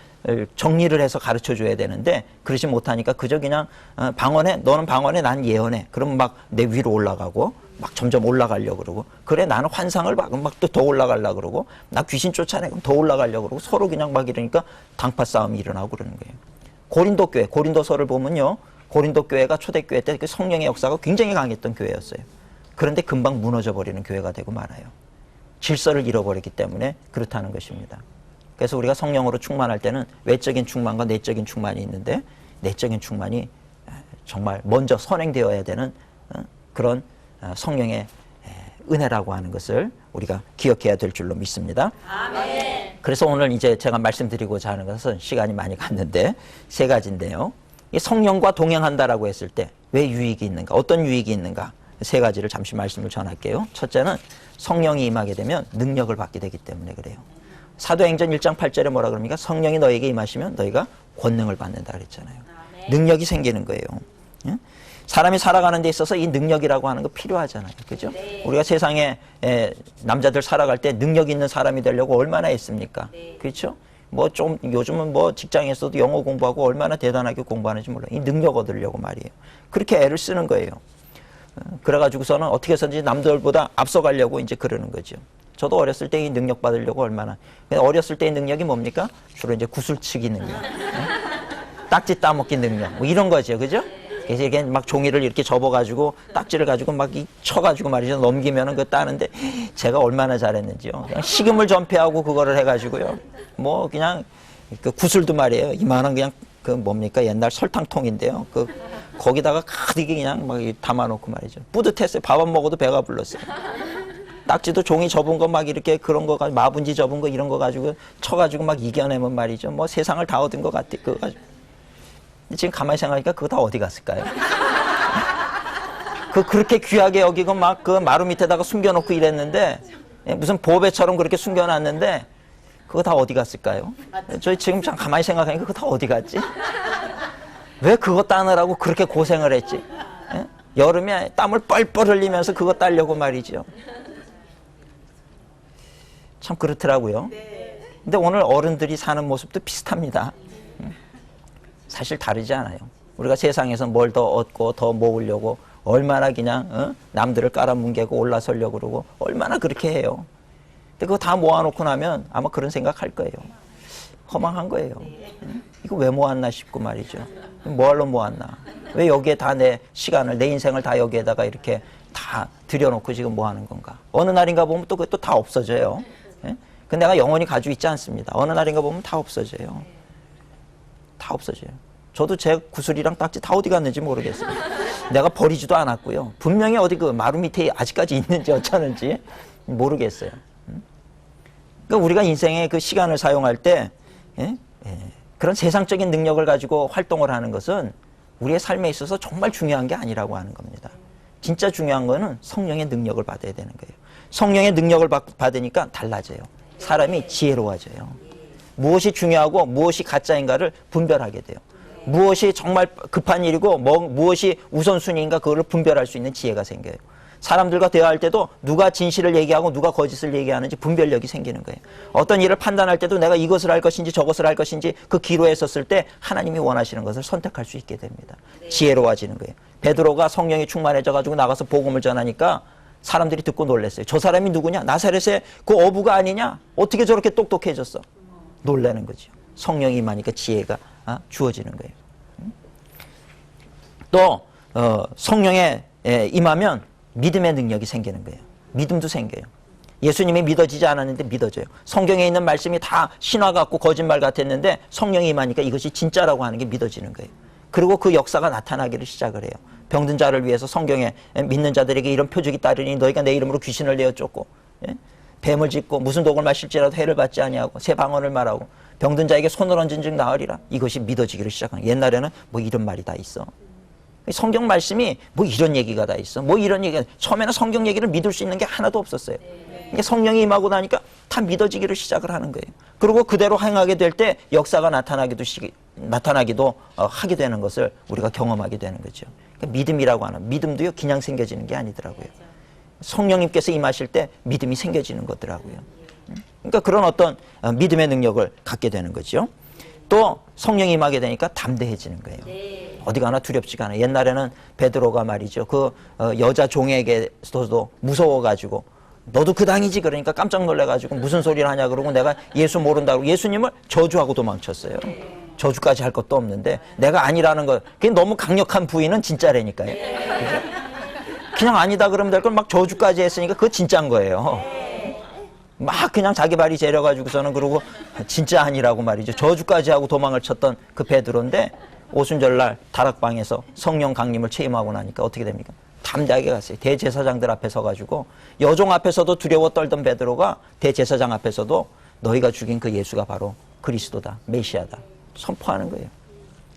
정리를 해서 가르쳐 줘야 되는데 그러지 못하니까 그저 그냥 방언해, 너는 방언해, 난 예언해. 그럼 막 내 위로 올라가고 막 점점 올라가려고 그러고 그래 나는 환상을 막으면 막 또 더 올라가려고 그러고 나 귀신 쫓아내고 더 올라가려고 그러고 서로 그냥 막 이러니까 당파 싸움이 일어나고 그러는 거예요. 고린도 교회, 고린도서를 보면요. 고린도 교회가 초대교회 때 그 성령의 역사가 굉장히 강했던 교회였어요. 그런데 금방 무너져 버리는 교회가 되고 말아요. 질서를 잃어버렸기 때문에 그렇다는 것입니다. 그래서 우리가 성령으로 충만할 때는 외적인 충만과 내적인 충만이 있는데 내적인 충만이 정말 먼저 선행되어야 되는 그런 성령의 은혜라고 하는 것을 우리가 기억해야 될 줄로 믿습니다. 아멘. 그래서 오늘 이제 제가 말씀드리고자 하는 것은 시간이 많이 갔는데 세 가지인데요. 이 성령과 동행한다라고 했을 때 왜 유익이 있는가? 어떤 유익이 있는가? 세 가지를 잠시 말씀을 전할게요. 첫째는 성령이 임하게 되면 능력을 받게 되기 때문에 그래요. 사도행전 1장 8절에 뭐라 그럽니까? 성령이 너에게 임하시면 너희가 권능을 받는다 그랬잖아요. 능력이 생기는 거예요. 사람이 살아가는 데 있어서 이 능력이라고 하는 거 필요하잖아요. 그죠? 우리가 세상에 남자들 살아갈 때 능력 있는 사람이 되려고 얼마나 했습니까? 그렇죠? 뭐 좀 요즘은 뭐 직장에서도 영어 공부하고 얼마나 대단하게 공부하는지 몰라요. 이 능력 얻으려고 말이에요. 그렇게 애를 쓰는 거예요. 그래가지고서는 어떻게 해서든지 남들보다 앞서가려고 이제 그러는 거죠. 저도 어렸을 때 이 능력 받으려고 얼마나. 어렸을 때의 능력이 뭡니까? 주로 이제 구슬치기 능력. 딱지 따먹기 능력. 뭐 이런 거죠. 그죠? 그래서 이렇게 막 종이를 이렇게 접어가지고 딱지를 가지고 막 쳐가지고 말이죠. 넘기면은 그거 따는데 제가 얼마나 잘했는지요. 그냥 식음을 전폐하고 그거를 해가지고요. 뭐 그냥 그 구슬도 말이에요. 이만한 그냥 그 뭡니까? 옛날 설탕통인데요. 거기다가 가득히 그냥 막 담아놓고 말이죠. 뿌듯했어요. 밥 안 먹어도 배가 불렀어요. 딱지도 종이 접은 거 막 이렇게 그런 거 가지고 마분지 접은 거 이런 거 가지고 쳐가지고 막 이겨내면 말이죠. 뭐 세상을 다 얻은 것 같아. 그거 가지고. 지금 가만히 생각하니까 그거 다 어디 갔을까요? 그렇게 귀하게 여기고 막 그 마루 밑에다가 숨겨놓고 이랬는데 무슨 보배처럼 그렇게 숨겨놨는데 그거 다 어디 갔을까요? 저희 지금 참 가만히 생각하니까 그거 다 어디 갔지? 왜 그거 따느라고 그렇게 고생을 했지? 여름에 땀을 뻘뻘 흘리면서 그거 따려고 말이죠. 참 그렇더라고요. 근데 오늘 어른들이 사는 모습도 비슷합니다. 사실 다르지 않아요. 우리가 세상에서 뭘 더 얻고 더 모으려고 얼마나 그냥 남들을 깔아뭉개고 올라서려고 그러고 얼마나 그렇게 해요. 근데 그거 다 모아놓고 나면 아마 그런 생각할 거예요. 허망한 거예요. 이거 왜 모았나 싶고 말이죠. 뭐하러 모았나. 왜 여기에 다 내 시간을 내 인생을 다 여기에다가 이렇게 다 들여놓고 지금 뭐 하는 건가. 어느 날인가 보면 또 그것도 다 없어져요. 근데 내가 영원히 가지고 있지 않습니다. 어느 날인가 보면 다 없어져요. 다 없어져요. 저도 제 구슬이랑 딱지 다 어디 갔는지 모르겠어요. 내가 버리지도 않았고요. 분명히 어디 그 마루 밑에 아직까지 있는지 어쩌는지 모르겠어요. 그러니까 우리가 인생의 그 시간을 사용할 때 그런 세상적인 능력을 가지고 활동을 하는 것은 우리의 삶에 있어서 정말 중요한 게 아니라고 하는 겁니다. 진짜 중요한 거는 성령의 능력을 받아야 되는 거예요. 성령의 능력을 받으니까 달라져요. 사람이 지혜로워져요. 무엇이 중요하고 무엇이 가짜인가를 분별하게 돼요. 무엇이 정말 급한 일이고 무엇이 우선순위인가 그거를 분별할 수 있는 지혜가 생겨요. 사람들과 대화할 때도 누가 진실을 얘기하고 누가 거짓을 얘기하는지 분별력이 생기는 거예요. 어떤 일을 판단할 때도 내가 이것을 할 것인지 저것을 할 것인지 그 기로에 섰을 때 하나님이 원하시는 것을 선택할 수 있게 됩니다. 지혜로워지는 거예요. 베드로가 성령이 충만해져 가지고 나가서 복음을 전하니까 사람들이 듣고 놀랐어요. 저 사람이 누구냐? 나사렛의 그 어부가 아니냐? 어떻게 저렇게 똑똑해졌어? 놀라는 거죠. 성령이 임하니까 지혜가 주어지는 거예요. 또 성령에 임하면 믿음의 능력이 생기는 거예요. 믿음도 생겨요. 예수님이 믿어지지 않았는데 믿어져요. 성경에 있는 말씀이 다 신화 같고 거짓말 같았는데 성령이 임하니까 이것이 진짜라고 하는 게 믿어지는 거예요. 그리고 그 역사가 나타나기를 시작을 해요. 병든 자를 위해서 성경에 믿는 자들에게 이런 표적이 따르니 너희가 내 이름으로 귀신을 내어 쫓고 뱀을 짚고 무슨 독을 마실지라도 해를 받지 아니하고 새 방언을 말하고 병든 자에게 손을 얹은 즉 나으리라. 이것이 믿어지기를 시작한 거예요. 옛날에는 뭐 이런 말이 다 있어. 성경 말씀이 뭐 이런 얘기가 다 있어. 뭐 이런 얘기가 처음에는 성경 얘기를 믿을 수 있는 게 하나도 없었어요. 그러니까 성령이 임하고 나니까 다 믿어지기를 시작을 하는 거예요. 그리고 그대로 행하게 될 때 역사가 나타나기도 하게 되는 것을 우리가 경험하게 되는 거죠. 그러니까 믿음이라고 하는 믿음도요 그냥 생겨지는 게 아니더라고요. 성령님께서 임하실 때 믿음이 생겨지는 거더라고요. 그러니까 그런 어떤 믿음의 능력을 갖게 되는 거죠. 또 성령이 임하게 되니까 담대해지는 거예요. 어디 가나 두렵지가 않아요. 옛날에는 베드로가 말이죠. 그 여자 종에게서도 무서워가지고 너도 그 당이지 그러니까 깜짝 놀래가지고 무슨 소리를 하냐 그러고 내가 예수 모른다고 예수님을 저주하고 도망쳤어요. 저주까지 할 것도 없는데 내가 아니라는 거 그게 너무 강력한 부인은 진짜라니까요. 그죠? 그냥 아니다 그러면 될 걸 막 저주까지 했으니까 그거 진짜인 거예요. 막 그냥 자기 발이 재려가지고서는 그러고 진짜 아니라고 말이죠. 저주까지 하고 도망을 쳤던 그 베드로인데 오순절날 다락방에서 성령 강림을 체험하고 나니까 어떻게 됩니까? 담대하게 갔어요. 대제사장들 앞에 서가지고 여종 앞에서도 두려워 떨던 베드로가 대제사장 앞에서도 너희가 죽인 그 예수가 바로 그리스도다, 메시아다 선포하는 거예요.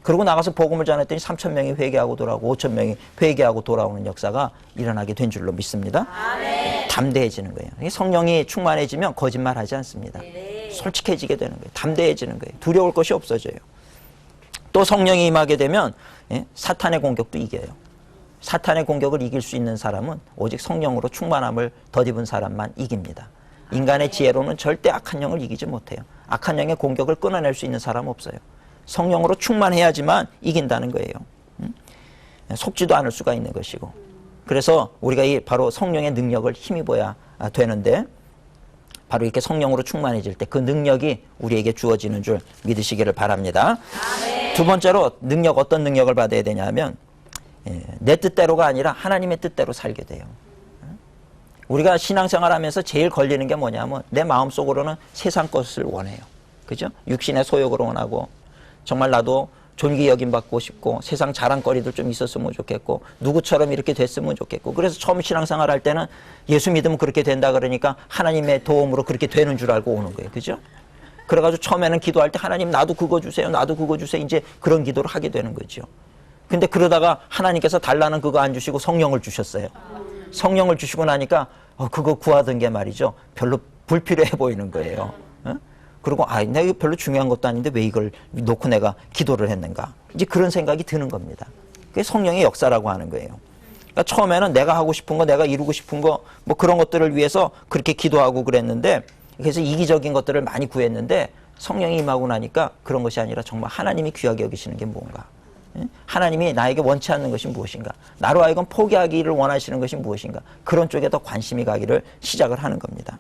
그러고 나가서 복음을 전했더니 3,000명이 회개하고 돌아오고 5,000명이 회개하고 돌아오는 역사가 일어나게 된 줄로 믿습니다. 아멘. 담대해지는 거예요. 성령이 충만해지면 거짓말하지 않습니다. 솔직해지게 되는 거예요. 담대해지는 거예요. 두려울 것이 없어져요. 또 성령이 임하게 되면 사탄의 공격도 이겨요. 사탄의 공격을 이길 수 있는 사람은 오직 성령으로 충만함을 덧입은 사람만 이깁니다. 인간의 지혜로는 절대 악한 영을 이기지 못해요. 악한 영의 공격을 끊어낼 수 있는 사람 없어요. 성령으로 충만해야지만 이긴다는 거예요. 속지도 않을 수가 있는 것이고. 그래서 우리가 바로 성령의 능력을 힘입어야 되는데, 바로 이렇게 성령으로 충만해질 때 그 능력이 우리에게 주어지는 줄 믿으시기를 바랍니다. 두 번째로 능력, 어떤 능력을 받아야 되냐면 내 뜻대로가 아니라 하나님의 뜻대로 살게 돼요. 우리가 신앙생활하면서 제일 걸리는 게 뭐냐면 내 마음속으로는 세상 것을 원해요. 그죠? 육신의 소욕을 원하고, 정말 나도 존귀 여김받고 싶고 세상 자랑거리도 좀 있었으면 좋겠고 누구처럼 이렇게 됐으면 좋겠고, 그래서 처음 신앙생활 할 때는 예수 믿으면 그렇게 된다 그러니까 하나님의 도움으로 그렇게 되는 줄 알고 오는 거예요. 그죠? 그래가지고 처음에는 기도할 때 하나님 나도 그거 주세요, 나도 그거 주세요, 이제 그런 기도를 하게 되는 거죠. 근데 그러다가 하나님께서 달라는 그거 안 주시고 성령을 주셨어요. 성령을 주시고 나니까 그거 구하던 게 말이죠, 별로 불필요해 보이는 거예요. 그리고 내가 이거 별로 중요한 것도 아닌데 왜 이걸 놓고 내가 기도를 했는가, 이제 그런 생각이 드는 겁니다. 그게 성령의 역사라고 하는 거예요. 그러니까 처음에는 내가 하고 싶은 거, 내가 이루고 싶은 거, 뭐 그런 것들을 위해서 그렇게 기도하고 그랬는데, 그래서 이기적인 것들을 많이 구했는데 성령이 임하고 나니까 그런 것이 아니라 정말 하나님이 귀하게 여기시는 게 뭔가, 하나님이 나에게 원치 않는 것이 무엇인가, 나로 하여금 포기하기를 원하시는 것이 무엇인가, 그런 쪽에 더 관심이 가기를 시작을 하는 겁니다.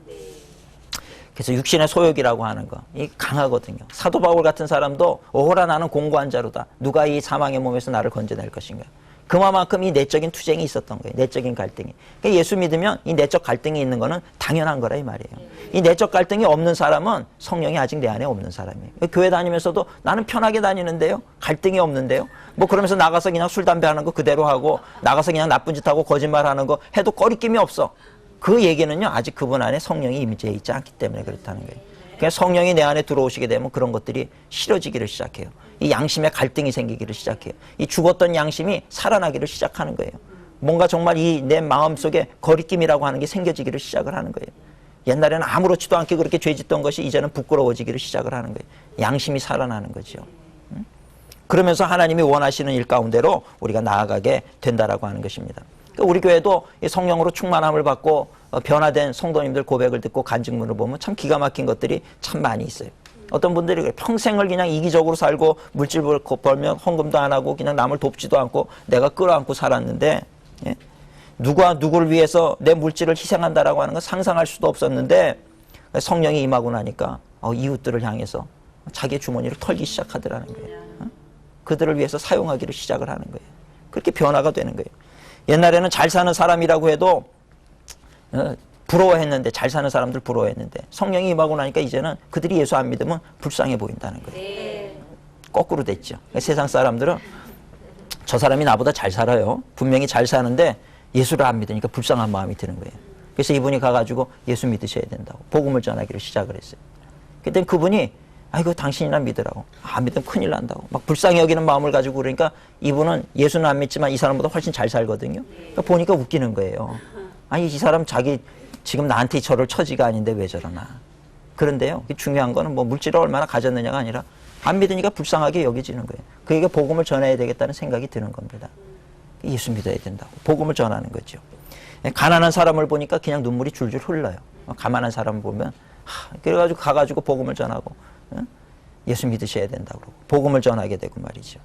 그래서 육신의 소욕이라고 하는 거, 이 강하거든요. 사도 바울 같은 사람도 오호라 나는 공고한 자로다, 누가 이 사망의 몸에서 나를 건져낼 것인가, 그만큼 이 내적인 투쟁이 있었던 거예요. 내적인 갈등이. 그러니까 예수 믿으면 이 내적 갈등이 있는 거는 당연한 거라 이 말이에요. 이 내적 갈등이 없는 사람은 성령이 아직 내 안에 없는 사람이에요. 교회 다니면서도 나는 편하게 다니는데요, 갈등이 없는데요, 뭐 그러면서 나가서 그냥 술 담배 하는 거 그대로 하고, 나가서 그냥 나쁜 짓 하고 거짓말하는 거 해도 꺼리낌이 없어. 그 얘기는요, 아직 그분 안에 성령이 임재해 있지 않기 때문에 그렇다는 거예요. 그냥 성령이 내 안에 들어오시게 되면 그런 것들이 싫어지기를 시작해요. 이 양심의 갈등이 생기기를 시작해요. 이 죽었던 양심이 살아나기를 시작하는 거예요. 뭔가 정말 이 내 마음속에 거리낌이라고 하는 게 생겨지기를 시작을 하는 거예요. 옛날에는 아무렇지도 않게 그렇게 죄짓던 것이 이제는 부끄러워지기를 시작을 하는 거예요. 양심이 살아나는 거죠. 그러면서 하나님이 원하시는 일 가운데로 우리가 나아가게 된다라고 하는 것입니다. 우리 교회도 성령으로 충만함을 받고 변화된 성도님들 고백을 듣고 간증문을 보면 참 기가 막힌 것들이 참 많이 있어요. 어떤 분들이 평생을 그냥 이기적으로 살고 물질 벌면 헌금도 안 하고 그냥 남을 돕지도 않고 내가 끌어안고 살았는데, 누가 누구를 위해서 내 물질을 희생한다라고 하는 건 상상할 수도 없었는데, 성령이 임하고 나니까 이웃들을 향해서 자기의 주머니를 털기 시작하더라는 거예요. 그들을 위해서 사용하기를 시작을 하는 거예요. 그렇게 변화가 되는 거예요. 옛날에는 잘 사는 사람이라고 해도 부러워했는데, 잘 사는 사람들 부러워했는데, 성령이 임하고 나니까 이제는 그들이 예수 안 믿으면 불쌍해 보인다는 거예요. 거꾸로 됐죠. 세상 사람들은 저 사람이 나보다 잘 살아요, 분명히 잘 사는데 예수를 안 믿으니까 불쌍한 마음이 드는 거예요. 그래서 이분이 가가지고 예수 믿으셔야 된다고 복음을 전하기를 시작을 했어요. 그때 그분이 아이고 당신이나 믿으라고, 안 믿으면 큰일 난다고 막 불쌍히 여기는 마음을 가지고 그러니까 이분은 예수는 안 믿지만 이 사람보다 훨씬 잘 살거든요. 그러니까 보니까 웃기는 거예요. 아니 이 사람 자기 지금 나한테 저럴 처지가 아닌데 왜 저러나. 그런데요, 중요한 거는 뭐 물질을 얼마나 가졌느냐가 아니라 안 믿으니까 불쌍하게 여겨지는 거예요. 그에게 복음을 전해야 되겠다는 생각이 드는 겁니다. 예수 믿어야 된다고 복음을 전하는 거죠. 가난한 사람을 보니까 그냥 눈물이 줄줄 흘러요. 가난한 사람을 보면 그래가지고 가가지고 복음을 전하고 예수 믿으셔야 된다고 그러고 복음을 전하게 되고 말이죠.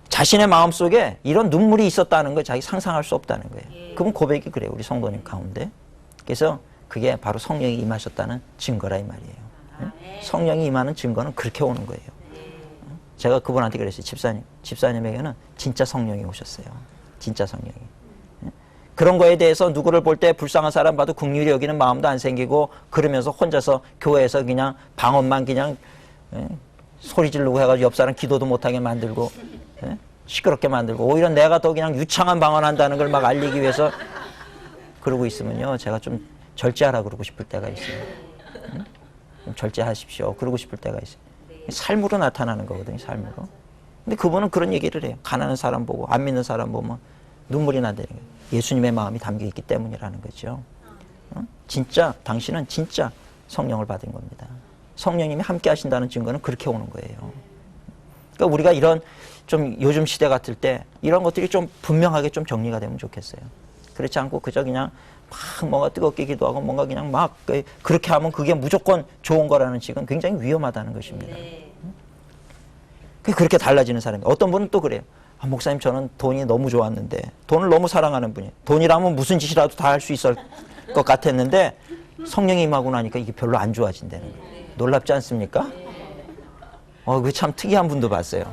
자신의 마음속에 이런 눈물이 있었다는 걸 자기 상상할 수 없다는 거예요. 그분 고백이 그래요, 우리 성도님 가운데. 그래서 그게 바로 성령이 임하셨다는 증거라 이 말이에요. 성령이 임하는 증거는 그렇게 오는 거예요. 제가 그분한테 그랬어요. 집사님에게는 진짜 성령이 오셨어요. 진짜 성령이. 그런 거에 대해서 누구를 볼 때 불쌍한 사람 봐도 긍휼히 여기는 마음도 안 생기고, 그러면서 혼자서 교회에서 그냥 방언만 그냥 소리 지르고 해가지고 옆 사람 기도도 못하게 만들고 시끄럽게 만들고, 오히려 내가 더 그냥 유창한 방언한다는 걸 막 알리기 위해서 그러고 있으면요, 제가 좀 절제하라 그러고 싶을 때가 있어요. 좀 절제하십시오 그러고 싶을 때가 있어요. 삶으로 나타나는 거거든요, 삶으로. 근데 그분은 그런 얘기를 해요. 가난한 사람 보고 안 믿는 사람 보면 눈물이 나대는 거예요. 예수님의 마음이 담겨있기 때문이라는 거죠. 진짜 당신은 진짜 성령을 받은 겁니다. 성령님이 함께 하신다는 증거는 그렇게 오는 거예요. 그러니까 우리가 이런 좀 요즘 시대 같을 때 이런 것들이 좀 분명하게 좀 정리가 되면 좋겠어요. 그렇지 않고 그저 그냥 막 뭔가 뜨겁게 기도하고 뭔가 그냥 막 그렇게 하면 그게 무조건 좋은 거라는 식은 굉장히 위험하다는 것입니다. 그렇게 달라지는 사람이 어떤 분은 또 그래요. 아, 목사님 저는 돈이 너무 좋았는데 돈을 너무 사랑하는 분이에요. 돈이라면 무슨 짓이라도 다 할 수 있을 것 같았는데 성령이 임하고 나니까 이게 별로 안 좋아진다는 거예요. 놀랍지 않습니까? 그 참 특이한 분도 봤어요.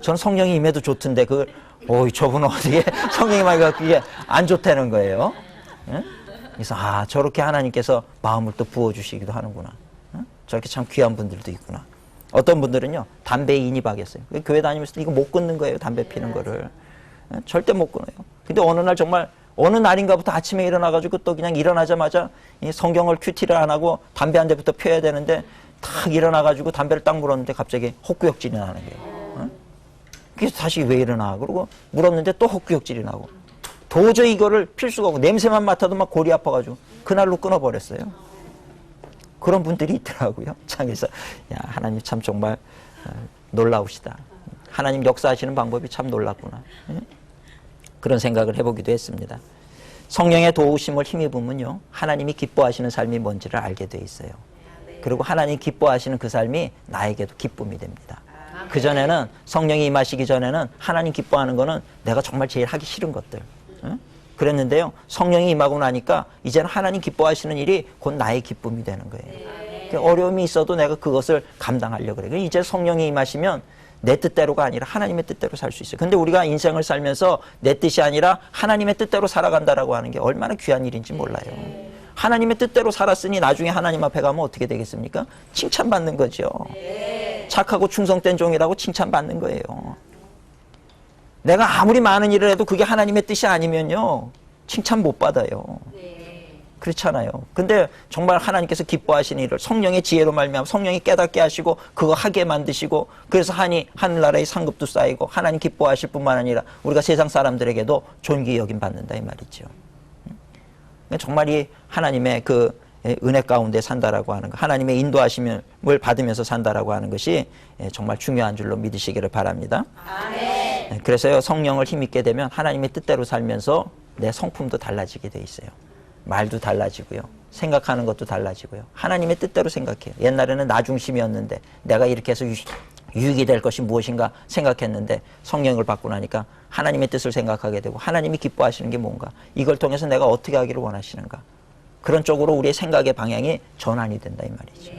저는 성령이 임해도 좋던데 저분은 어떻게 성령이 임하니까 그게 안 좋다는 거예요. 예? 그래서 저렇게 하나님께서 마음을 또 부어주시기도 하는구나. 저렇게 참 귀한 분들도 있구나. 어떤 분들은요 담배에 인입하겠어요. 교회 다니면서 이거 못 끊는 거예요. 담배 피는 거를 절대 못 끊어요. 근데 어느 날 정말 어느 날인가부터 아침에 일어나가지고 또 그냥 일어나자마자 이 성경을 큐티를 안 하고 담배 한 대부터 펴야 되는데 탁 일어나가지고 담배를 딱 물었는데 갑자기 헛구역질이 나는 거예요. 그래서 다시 왜 일어나? 그러고 물었는데 또 헛구역질이 나고 도저히 이거를 필 수가 없고 냄새만 맡아도 막 골이 아파가지고 그날로 끊어버렸어요. 그런 분들이 있더라고요. 창에서 하나님 참 정말 놀라우시다. 하나님 역사하시는 방법이 참 놀랍구나. 그런 생각을 해보기도 했습니다. 성령의 도우심을 힘입으면요 하나님이 기뻐하시는 삶이 뭔지를 알게 돼 있어요. 그리고 하나님 기뻐하시는 그 삶이 나에게도 기쁨이 됩니다. 그전에는 성령이 임하시기 전에는 하나님 기뻐하는 거는 내가 정말 제일 하기 싫은 것들 그랬는데요 성령이 임하고 나니까 이제는 하나님 기뻐하시는 일이 곧 나의 기쁨이 되는 거예요. 어려움이 있어도 내가 그것을 감당하려고 그래요. 이제 성령이 임하시면 내 뜻대로가 아니라 하나님의 뜻대로 살 수 있어요. 근데 우리가 인생을 살면서 내 뜻이 아니라 하나님의 뜻대로 살아간다라고 하는 게 얼마나 귀한 일인지 몰라요. 하나님의 뜻대로 살았으니 나중에 하나님 앞에 가면 어떻게 되겠습니까? 칭찬받는 거죠. 착하고 충성된 종이라고 칭찬받는 거예요. 내가 아무리 많은 일을 해도 그게 하나님의 뜻이 아니면요 칭찬 못 받아요. 그렇잖아요. 근데 정말 하나님께서 기뻐하시는 일을 성령의 지혜로 말미암아 성령이 깨닫게 하시고 그거 하게 만드시고 그래서 하늘나라의 상급도 쌓이고 하나님 기뻐하실 뿐만 아니라 우리가 세상 사람들에게도 존귀 여김 받는다 이 말이죠. 정말 이 하나님의 그 은혜 가운데 산다라고 하는 것, 하나님의 인도하심을 받으면서 산다라고 하는 것이 정말 중요한 줄로 믿으시기를 바랍니다. 아멘. 그래서요 성령을 힘입게 되면 하나님의 뜻대로 살면서 내 성품도 달라지게 돼 있어요. 말도 달라지고요. 생각하는 것도 달라지고요. 하나님의 뜻대로 생각해요. 옛날에는 나 중심이었는데 내가 이렇게 해서 유익이 될 것이 무엇인가 생각했는데 성령을 받고 나니까 하나님의 뜻을 생각하게 되고 하나님이 기뻐하시는 게 뭔가 이걸 통해서 내가 어떻게 하기를 원하시는가 그런 쪽으로 우리의 생각의 방향이 전환이 된다 이 말이죠.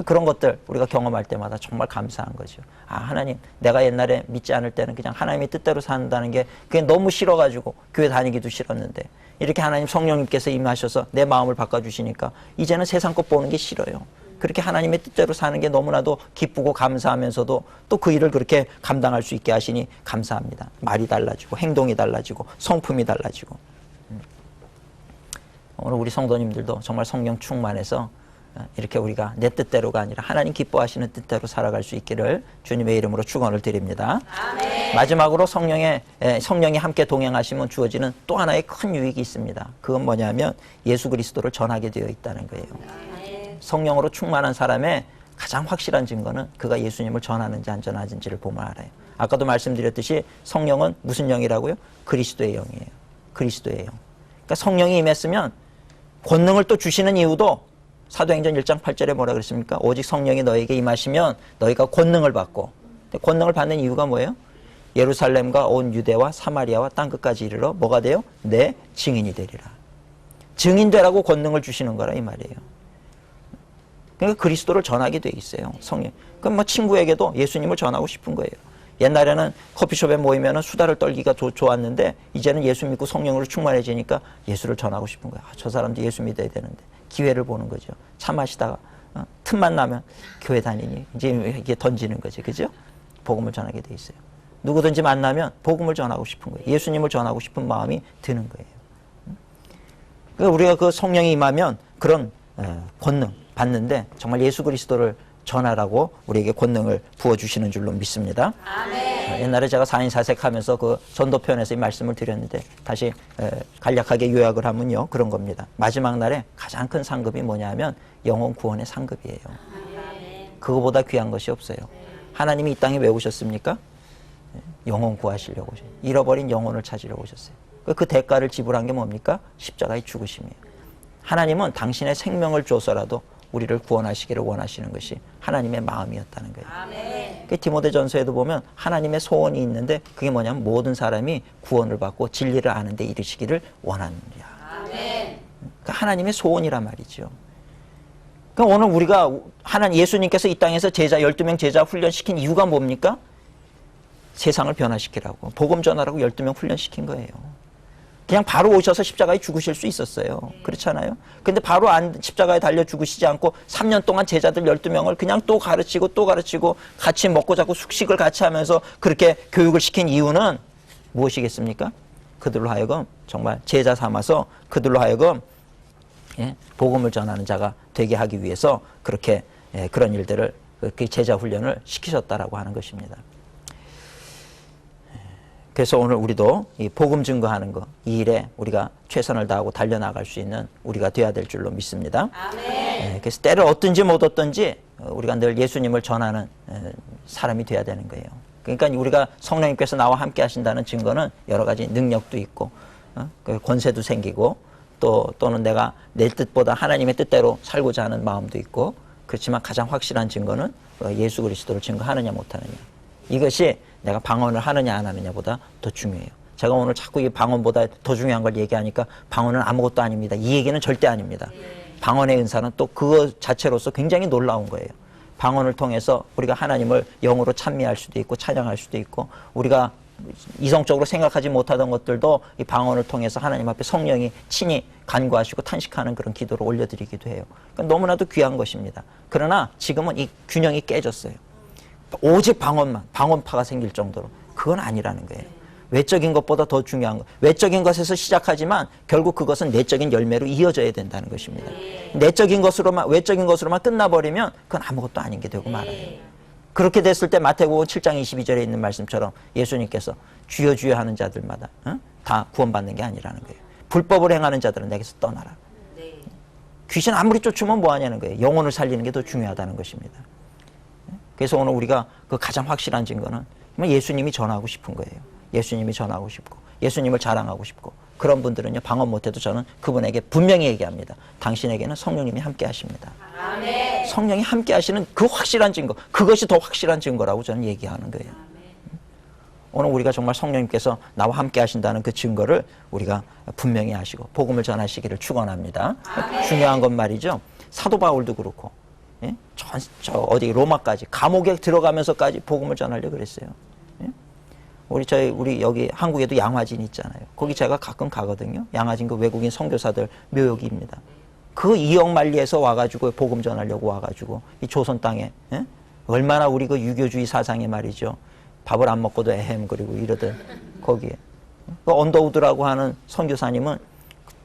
그런 것들 우리가 경험할 때마다 정말 감사한 거죠. 하나님 내가 옛날에 믿지 않을 때는 그냥 하나님의 뜻대로 산다는 게 그게 너무 싫어가지고 교회 다니기도 싫었는데 이렇게 하나님 성령님께서 임하셔서 내 마음을 바꿔주시니까 이제는 세상 것 보는 게 싫어요. 그렇게 하나님의 뜻대로 사는 게 너무나도 기쁘고 감사하면서도 또 그 일을 그렇게 감당할 수 있게 하시니 감사합니다. 말이 달라지고 행동이 달라지고 성품이 달라지고 오늘 우리 성도님들도 정말 성령 충만해서 이렇게 우리가 내 뜻대로가 아니라 하나님 기뻐하시는 뜻대로 살아갈 수 있기를 주님의 이름으로 축원을 드립니다. 아멘. 마지막으로 성령이 함께 동행하시면 주어지는 또 하나의 큰 유익이 있습니다. 그건 뭐냐면 예수 그리스도를 전하게 되어 있다는 거예요. 아멘. 성령으로 충만한 사람의 가장 확실한 증거는 그가 예수님을 전하는지 안 전하는지를 보면 알아요. 아까도 말씀드렸듯이 성령은 무슨 영이라고요? 그리스도의 영이에요. 그리스도의 영. 그러니까 성령이 임했으면 권능을 또 주시는 이유도 사도행전 1장 8절에 뭐라 그랬습니까? 오직 성령이 너에게 임하시면 너희가 권능을 받고 권능을 받는 이유가 뭐예요? 예루살렘과 온 유대와 사마리아와 땅끝까지 이르러 뭐가 돼요? 내 증인이 되리라. 증인 되라고 권능을 주시는 거라 이 말이에요. 그러니까 그리스도를 전하게 돼 있어요. 성령. 그럼 뭐 친구에게도 예수님을 전하고 싶은 거예요. 옛날에는 커피숍에 모이면 수다를 떨기가 좋았는데 이제는 예수 믿고 성령으로 충만해지니까 예수를 전하고 싶은 거예요. 저 사람도 예수 믿어야 되는데 기회를 보는 거죠. 차 마시다가 틈만 나면 교회 다니니 이제 이게 던지는 거죠. 그죠? 복음을 전하게 돼 있어요. 누구든지 만나면 복음을 전하고 싶은 거예요. 예수님을 전하고 싶은 마음이 드는 거예요. 그러니까 우리가 그 성령이 임하면 그런 권능 받는데 정말 예수 그리스도를 전하라고 우리에게 권능을 부어주시는 줄로 믿습니다. 아멘. 옛날에 제가 4인 사색하면서 그 전도편에서 이 말씀을 드렸는데 다시 간략하게 요약을 하면요 그런 겁니다. 마지막 날에 가장 큰 상급이 뭐냐면 영혼 구원의 상급이에요. 아멘. 그거보다 귀한 것이 없어요. 하나님이 이 땅에 왜 오셨습니까? 영혼 구하시려고 오셨어요. 잃어버린 영혼을 찾으려고 오셨어요. 그 대가를 지불한 게 뭡니까? 십자가의 죽으심이에요. 하나님은 당신의 생명을 줘서라도 우리를 구원하시기를 원하시는 것이 하나님의 마음이었다는 거예요. 아멘. 그 디모데전서에도 보면 하나님의 소원이 있는데 그게 뭐냐면 모든 사람이 구원을 받고 진리를 아는 데 이르시기를 원하느니라. 아멘. 그러니까 하나님의 소원이란 말이죠. 그러니까 오늘 우리가 예수님께서 이 땅에서 12명 제자 훈련시킨 이유가 뭡니까? 세상을 변화시키라고, 복음 전하라고 12명 훈련시킨 거예요. 그냥 바로 오셔서 십자가에 죽으실 수 있었어요. 그렇잖아요. 근데 바로 십자가에 달려 죽으시지 않고 3년 동안 제자들 12명을 그냥 또 가르치고 같이 먹고 자고 숙식을 같이 하면서 그렇게 교육을 시킨 이유는 무엇이겠습니까? 그들로 하여금 정말 제자 삼아서 그들로 하여금 복음을 전하는 자가 되게 하기 위해서 그렇게 그런 일들을, 그렇게 제자 훈련을 시키셨다라고 하는 것입니다. 그래서 오늘 우리도 이 복음 증거하는 거, 이 일에 우리가 최선을 다하고 달려나갈 수 있는 우리가 돼야 될 줄로 믿습니다. 아멘. 그래서 때를 얻든지 못 얻든지 우리가 늘 예수님을 전하는 사람이 돼야 되는 거예요. 그러니까 우리가 성령님께서 나와 함께 하신다는 증거는 여러 가지 능력도 있고 권세도 생기고 또는 내가 내 뜻보다 하나님의 뜻대로 살고자 하는 마음도 있고, 그렇지만 가장 확실한 증거는 예수 그리스도를 증거하느냐 못하느냐, 이것이 내가 방언을 하느냐 안 하느냐보다 더 중요해요. 제가 오늘 자꾸 이 방언보다 더 중요한 걸 얘기하니까 방언은 아무것도 아닙니다. 이 얘기는 절대 아닙니다. 방언의 은사는 또 그거 자체로서 굉장히 놀라운 거예요. 방언을 통해서 우리가 하나님을 영으로 찬미할 수도 있고 찬양할 수도 있고, 우리가 이성적으로 생각하지 못하던 것들도 이 방언을 통해서 하나님 앞에 성령이 친히 간구하시고 탄식하는 그런 기도를 올려드리기도 해요. 그러니까 너무나도 귀한 것입니다. 그러나 지금은 이 균형이 깨졌어요. 오직 방언만, 방언파가 생길 정도로. 그건 아니라는 거예요. 외적인 것보다 더 중요한 것. 외적인 것에서 시작하지만 결국 그것은 내적인 열매로 이어져야 된다는 것입니다. 외적인 것으로만 끝나버리면 그건 아무것도 아닌 게 되고 말아요. 그렇게 됐을 때 마태복음 7장 22절에 있는 말씀처럼 예수님께서 주여 주여 하는 자들마다 다 구원받는 게 아니라는 거예요. 불법을 행하는 자들은 내게서 떠나라. 귀신 아무리 쫓으면 뭐하냐는 거예요. 영혼을 살리는 게 더 중요하다는 것입니다. 그래서 오늘 우리가 그 가장 확실한 증거는 예수님이 전하고 싶은 거예요. 예수님이 전하고 싶고 예수님을 자랑하고 싶고, 그런 분들은요, 방언 못해도 저는 그분에게 분명히 얘기합니다. 당신에게는 성령님이 함께 하십니다. 아멘. 성령이 함께 하시는 그 확실한 증거, 그것이 더 확실한 증거라고 저는 얘기하는 거예요. 오늘 우리가 정말 성령님께서 나와 함께 하신다는 그 증거를 우리가 분명히 하시고 복음을 전하시기를 축원합니다. 중요한 건 말이죠, 사도 바울도 그렇고 저 어디 로마까지 감옥에 들어가면서까지 복음을 전하려고 그랬어요. 우리 여기 한국에도 양화진 있잖아요. 거기 제가 가끔 가거든요. 양화진 그 외국인 선교사들 묘역입니다. 그 이역만리에서 와가지고 복음 전하려고 와가지고 이 조선 땅에 얼마나 우리 그 유교주의 사상에 말이죠, 밥을 안 먹고도 에헴 그리고 이러던 거기에 그 언더우드라고 하는 선교사님은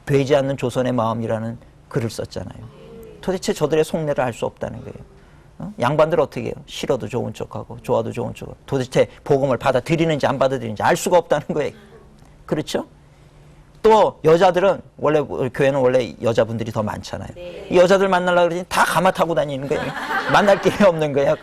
되지 않는 조선의 마음이라는 글을 썼잖아요. 도대체 저들의 속내를 알 수 없다는 거예요. 양반들 어떻게 해요? 싫어도 좋은 척하고 좋아도 좋은 척하고 도대체 복음을 받아들이는지 안 받아들이는지 알 수가 없다는 거예요. 그렇죠? 또 여자들은 원래 교회는 원래 여자분들이 더 많잖아요. 네. 이 여자들 만나려고 그러니 다 가마 타고 다니는 거예요. 만날 길이 없는 거예요.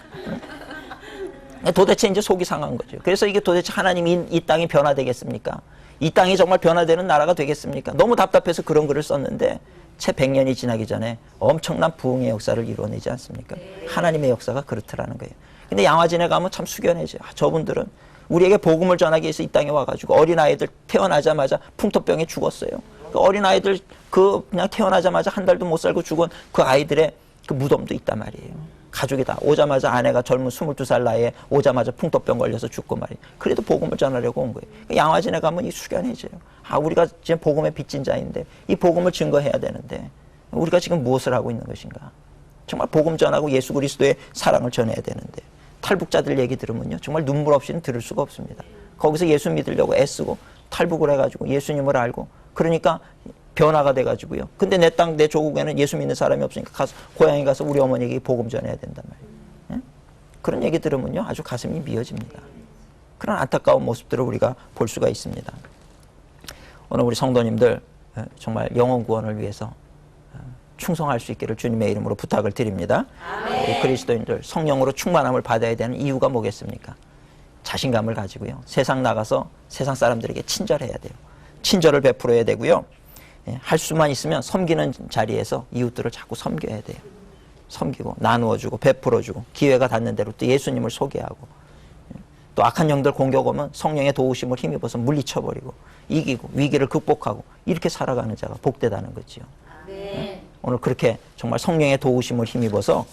도대체 이제 속이 상한 거죠. 그래서 이게 도대체 하나님이 이 땅이 변화되겠습니까? 이 땅이 정말 변화되는 나라가 되겠습니까? 너무 답답해서 그런 글을 썼는데 채 100년이 지나기 전에 엄청난 부흥의 역사를 이루어내지 않습니까? 하나님의 역사가 그렇더라는 거예요. 근데 양화진에 가면 참 숙연해져요. 저분들은 우리에게 복음을 전하기 위해서 이 땅에 와가지고 어린아이들 태어나자마자 풍토병에 죽었어요. 그 어린아이들 그냥 태어나자마자 한 달도 못 살고 죽은 그 아이들의 그 무덤도 있단 말이에요. 가족이 다 오자마자 아내가 젊은 22살 나이에 오자마자 풍토병 걸려서 죽고 말이에요. 그래도 복음을 전하려고 온 거예요. 양화진에 가면 이 숙연해져요. 우리가 지금 복음의 빚진 자인데 이 복음을 증거해야 되는데 우리가 지금 무엇을 하고 있는 것인가? 정말 복음 전하고 예수 그리스도의 사랑을 전해야 되는데 탈북자들 얘기 들으면요, 정말 눈물 없이는 들을 수가 없습니다. 거기서 예수 믿으려고 애쓰고 탈북을 해가지고 예수님을 알고 그러니까 변화가 돼가지고요. 근데 내 땅, 내 조국에는 예수 믿는 사람이 없으니까 고향에 가서 우리 어머니에게 복음 전해야 된단 말이에요. 그런 얘기 들으면요, 아주 가슴이 미어집니다. 그런 안타까운 모습들을 우리가 볼 수가 있습니다. 오늘 우리 성도님들 정말 영혼 구원을 위해서 충성할 수 있기를 주님의 이름으로 부탁을 드립니다. 우리 그리스도인들 성령으로 충만함을 받아야 되는 이유가 뭐겠습니까? 자신감을 가지고요. 세상 나가서 세상 사람들에게 친절해야 돼요. 친절을 베풀어야 되고요. 할 수만 있으면 섬기는 자리에서 이웃들을 자꾸 섬겨야 돼요. 섬기고 나누어주고 베풀어주고 기회가 닿는 대로 또 예수님을 소개하고 또 악한 영들 공격 오면 성령의 도우심을 힘입어서 물리쳐버리고 이기고 위기를 극복하고 이렇게 살아가는 자가 복되다는 거지요. 오늘 그렇게 정말 성령의 도우심을 힘입어서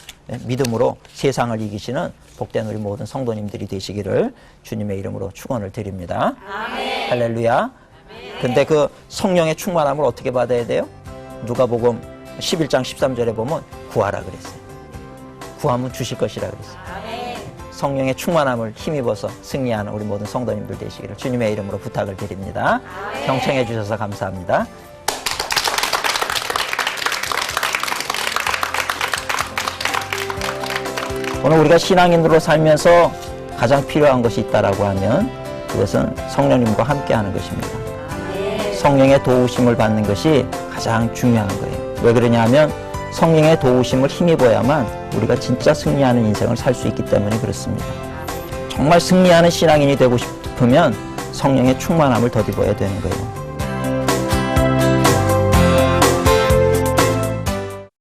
믿음으로 세상을 이기시는 복된 우리 모든 성도님들이 되시기를 주님의 이름으로 축원을 드립니다. 아멘. 할렐루야. 근데 그 성령의 충만함을 어떻게 받아야 돼요? 누가복음 11장 13절에 보면 구하라 그랬어요. 구하면 주실 것이라 그랬어요. 성령의 충만함을 힘입어서 승리하는 우리 모든 성도님들 되시기를 주님의 이름으로 부탁을 드립니다. 경청해 주셔서 감사합니다. 오늘 우리가 신앙인으로 살면서 가장 필요한 것이 있다라고 하면 그것은 성령님과 함께하는 것입니다. 성령의 도우심을 받는 것이 가장 중요한 거예요. 왜 그러냐 하면 성령의 도우심을 힘입어야만 우리가 진짜 승리하는 인생을 살 수 있기 때문에 그렇습니다. 정말 승리하는 신앙인이 되고 싶으면 성령의 충만함을 덧입어야 되는 거예요.